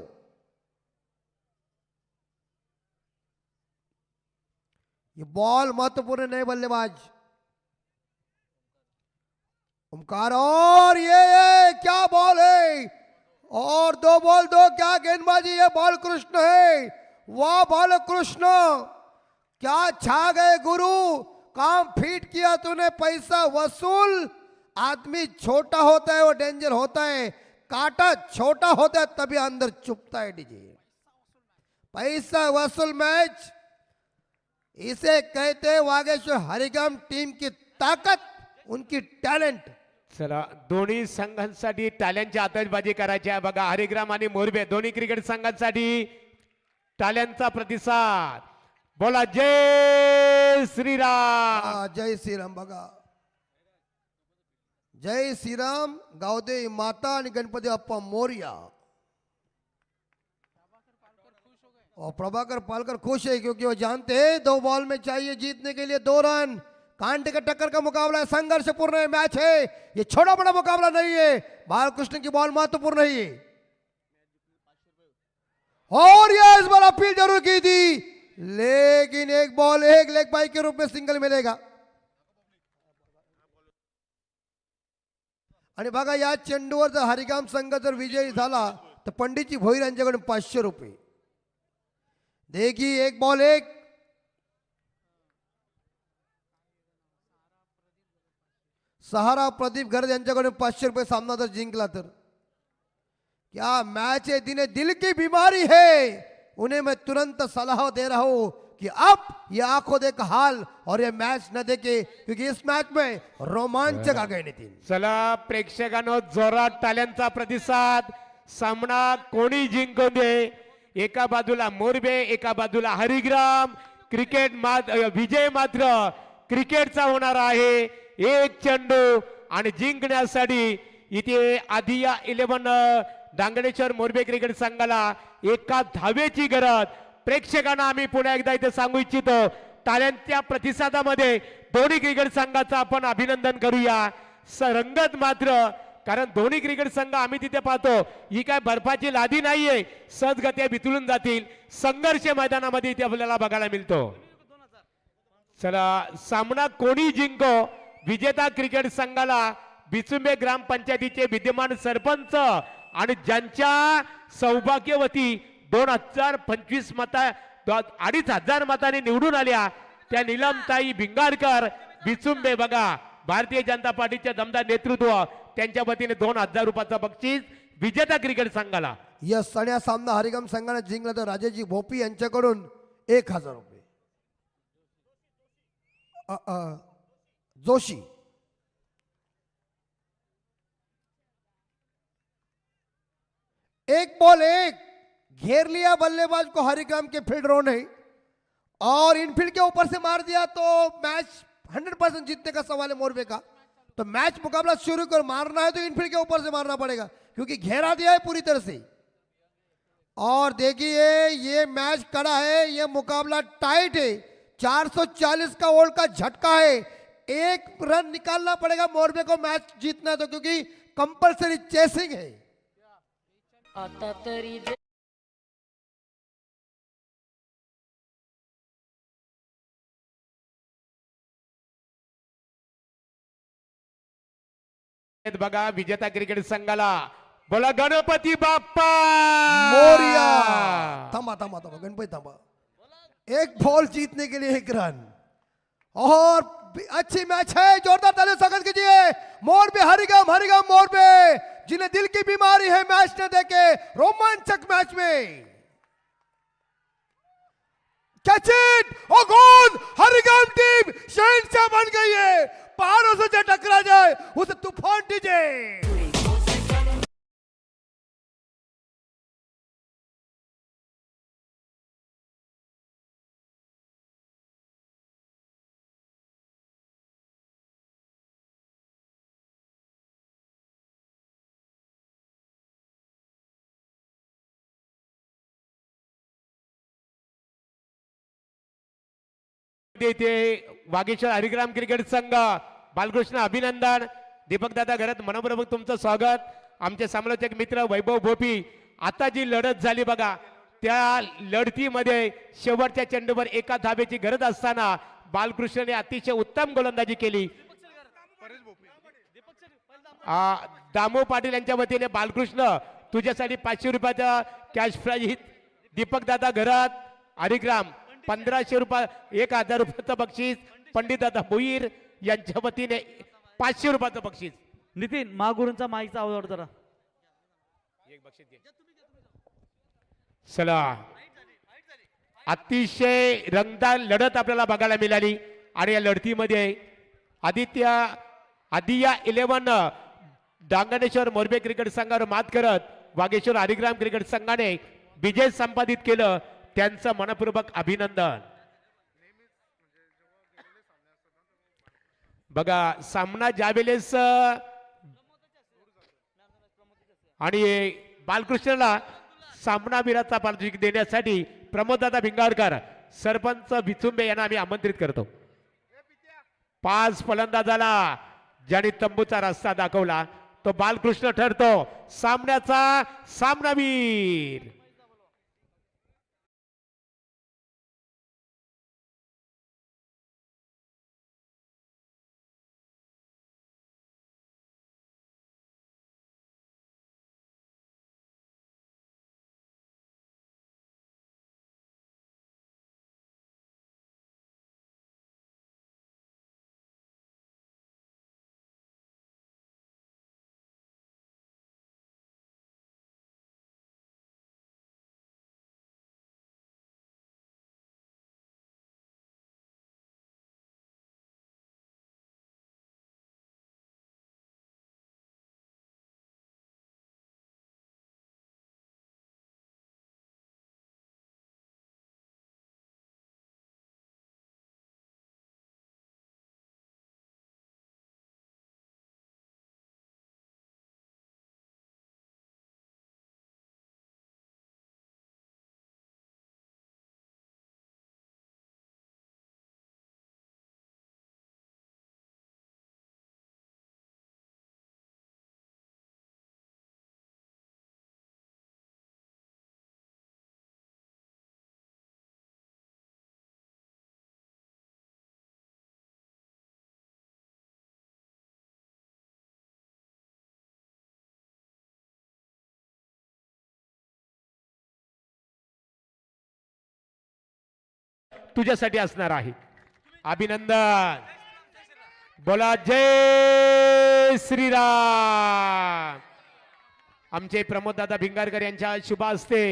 Speaker 6: ये बॉल महत्वपूर्ण नहीं बल्लेबाज ओमकार, और ये क्या बॉल है, और 2 बॉल 2, क्या गेंदबाजी है बालकृष्ण है। वाह बालकृष्ण, क्या छा गए गुरु, काम फिट किया तूने, पैसा वसूल। आदमी छोटा होता है वो डेंजर होता है, कांटा छोटा होता है तभी अंदर चुपता है। डीजे पैसा वसूल मैच, इसे कहते हैं वागेश्वर हरिग्राम टीम की ताकत, उनकी टॅलेंट।
Speaker 1: चला, दोन्ही संघांसाठी टाल्यांची आतषबाजी करायची आहे बघा। हरिग्राम आणि मोरबे दोन्ही क्रिकेट संघांसाठी टाल्यांचा प्रतिसाद। बोला जय श्रीराम.
Speaker 6: जय श्रीराम. बघा, जय श्रीराम गावदे माता आणि गणपती बाप्पा मोरया. और प्रभाकर पालकर खुश है क्योंकि वो जानते हैं 2 बॉल में चाहिए जीतने के लिए 2 रन. कांटे का टक्कर का मुकाबला है, संघर्षपूर्ण मैच है, ये छोटा बड़ा मुकाबला नहीं है. बालकृष्ण की बॉल महत्वपूर्ण नहीं है और यह इस बार अपील जरूर की थी, लेकिन 1 बॉल 1 लेग बाई के रूप में सिंगल मिलेगा. आणि बघा, या चेंडूवर जर हरिगाम संघ जर विजयी झाला तर पंडितजी भोईर यांच्याकडून 500 रुपये. देखिए 1 बॉल 1. सहारा प्रदीप गर्द यांच्याकडून 500 रुपये सामना जर जिंकला तर. क्या मैच है, दिने दिल की बीमारी है, उन्हें मैं तुरंत सलाह दे रहा हूं कि अब ये आंखों देख हाल और ये मैच न देखे, क्योंकि इस मैच में रोमांचक आ गए. नितीन,
Speaker 1: चला प्रेक्षकांनो, जोरात टाळ्यांचा प्रतिसाद. सामना कोणी जिंकून दे, एका बाजूला मोरबे, एका बाजूला हरिग्राम. क्रिकेट विजय मात्र क्रिकेटचा होणार आहे. 1 चेंडू आणि जिंकण्यासाठी इथे आदिया 11 डांगणेश्वर मोरबे क्रिकेट संघाला एका धावेची गरज. प्रेक्षकांना आम्ही पुन्हा एकदा इथे सांगू इच्छितो, टाळ्यांच्या प्रतिसादामध्ये दोन्ही क्रिकेट संघाचं आपण अभिनंदन करूया. रंगत मात्र, कारण दोन्ही क्रिकेट संघ आम्ही तिथे पाहतो, ही काय बर्फाची लादी नाहीये, सहजगत्या बितळून जातील. संघर्ष मैदानामध्ये इथे आपल्याला बघायला मिळतो. चला, सामना कोणी जिंको, विजेता क्रिकेट संघाला बिचुंबे ग्रामपंचायतीचे विद्यमान सरपंच आणि ज्यांच्या सौभाग्यवती 2025 मता 2500 मतांनी निवडून आल्या त्या नीलमताई भिंगारकर बिचुंबे. बघा, भारतीय जनता पार्टीचे दमदार नेतृत्व, त्यांच्या वतीने 2000 रुपयाचं बक्षीस विजेता क्रिकेट संघाला.
Speaker 6: या सण्या सामना हरिगाम संघाने जिंकला तर राजेजी भोपी यांच्याकडून 1000 रुपये. जोशी, 1 बॉल 1. घेर लिया बल्लेबाज को हरिग्राम के फील्डरों ने और इनफील्ड के ऊपर से मार दिया तो मैच 100% जीतने का सवाल है मोरबे का. तो मैच मुकाबला शुरू कर, मारना है तो इनफील्ड के ऊपर से मारना पड़ेगा क्योंकि घेरा दिया है पूरी तरह से. और देखिए ये मैच कड़ा है, ये मुकाबला टाइट है. 440 का ओवर का झटका है. 1 रन निकालना पड़ेगा मोरबे को मैच जीतना है तो, क्योंकि कंपल्सरी चेसिंग है.
Speaker 9: आता तरी
Speaker 1: बघा, विजेता क्रिकेट संघाला बोला गणपती बाप्पा
Speaker 6: मोरिया. थांबा थांबा थांबा, गणपति थांबा. 1 बॉल जीतने के लिए 1 रन और अच्छी मैच है. जोरदार तालियों से स्वागत कीजिए मोरबे हरिगाम, हरिगाम मोरबे, जिन्हें दिल की बीमारी है मैच न देखे. रोमांचक मैच में कैच इट और गोल. हरिगाम टीम शहंशाह बन गई है. पहाड़ों से जो टकरा जाए उसे तूफान दीजिए.
Speaker 1: इथे वागेश्वर हरिग्राम क्रिकेट संघ, बालकृष्ण अभिनंदन. दीपक दादा घरात मनपूर्वक तुमचं स्वागत. आमचे समालोचक मित्र वैभव भोपी. आता जी लढत झाली बघा, त्या लढतीमध्ये शेवटच्या चेंडूवर 1 धावेची गरज असताना बालकृष्णने अतिशय उत्तम गोलंदाजी केली. दामो पाटील यांच्या वतीने बालकृष्ण तुझ्यासाठी 500 रुपयाचा कॅश प्राइज. दीपक दादा घरात हरिग्राम 1500 रुपये, 1000 रुपयाचं बक्षीस. पंडित दादा भोईर यांच्या वतीने 500 रुपयाचं बक्षीस.
Speaker 10: नितीन महागुरूंचा माईचा आवाज जरा.
Speaker 1: चला, अतिशय रंगदार लढत आपल्याला बघायला मिळाली आणि या लढतीमध्ये आदिया 11 डांगणेश्वर मोरबे क्रिकेट संघावर मात करत वागेश्वर हरिग्राम क्रिकेट संघाने विजय संपादित केलं. त्यांचं मनपूर्वक अभिनंदन. बघा सामना ज्यावेळेस आणि बालकृष्णला सामनावीराचा पारितोषिक देण्यासाठी प्रमोददादा भिंगारकर सरपंच विचुंबे यांना आम्ही आमंत्रित करतो. 5 फलंदाजाला ज्यांनी तंबूचा रस्ता दाखवला तो बालकृष्ण ठरतो सामन्याचा सामनावीर. तुझ्यासाठी असणार आहे. अभिनंदन. बोला जय श्रीराम. आमचे प्रमोददादा भिंगारकर यांच्या शुभ हस्ते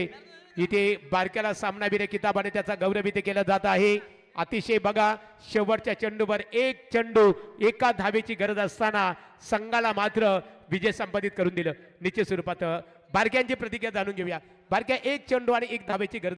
Speaker 1: इथे बारक्याला सामनावीर किताबाने त्याचा गौरव इथे केला जात आहे. अतिशय बघा शेवटच्या चेंडूवर एक चेंडू एका धावेची गरज असताना संघाला मात्र विजय संपादित करून दिलं. निश्चित स्वरूपात बारक्यांची प्रतिक्रिया जाणून घेऊया. बारक्या एक चेंडू आणि एक धावेची गरज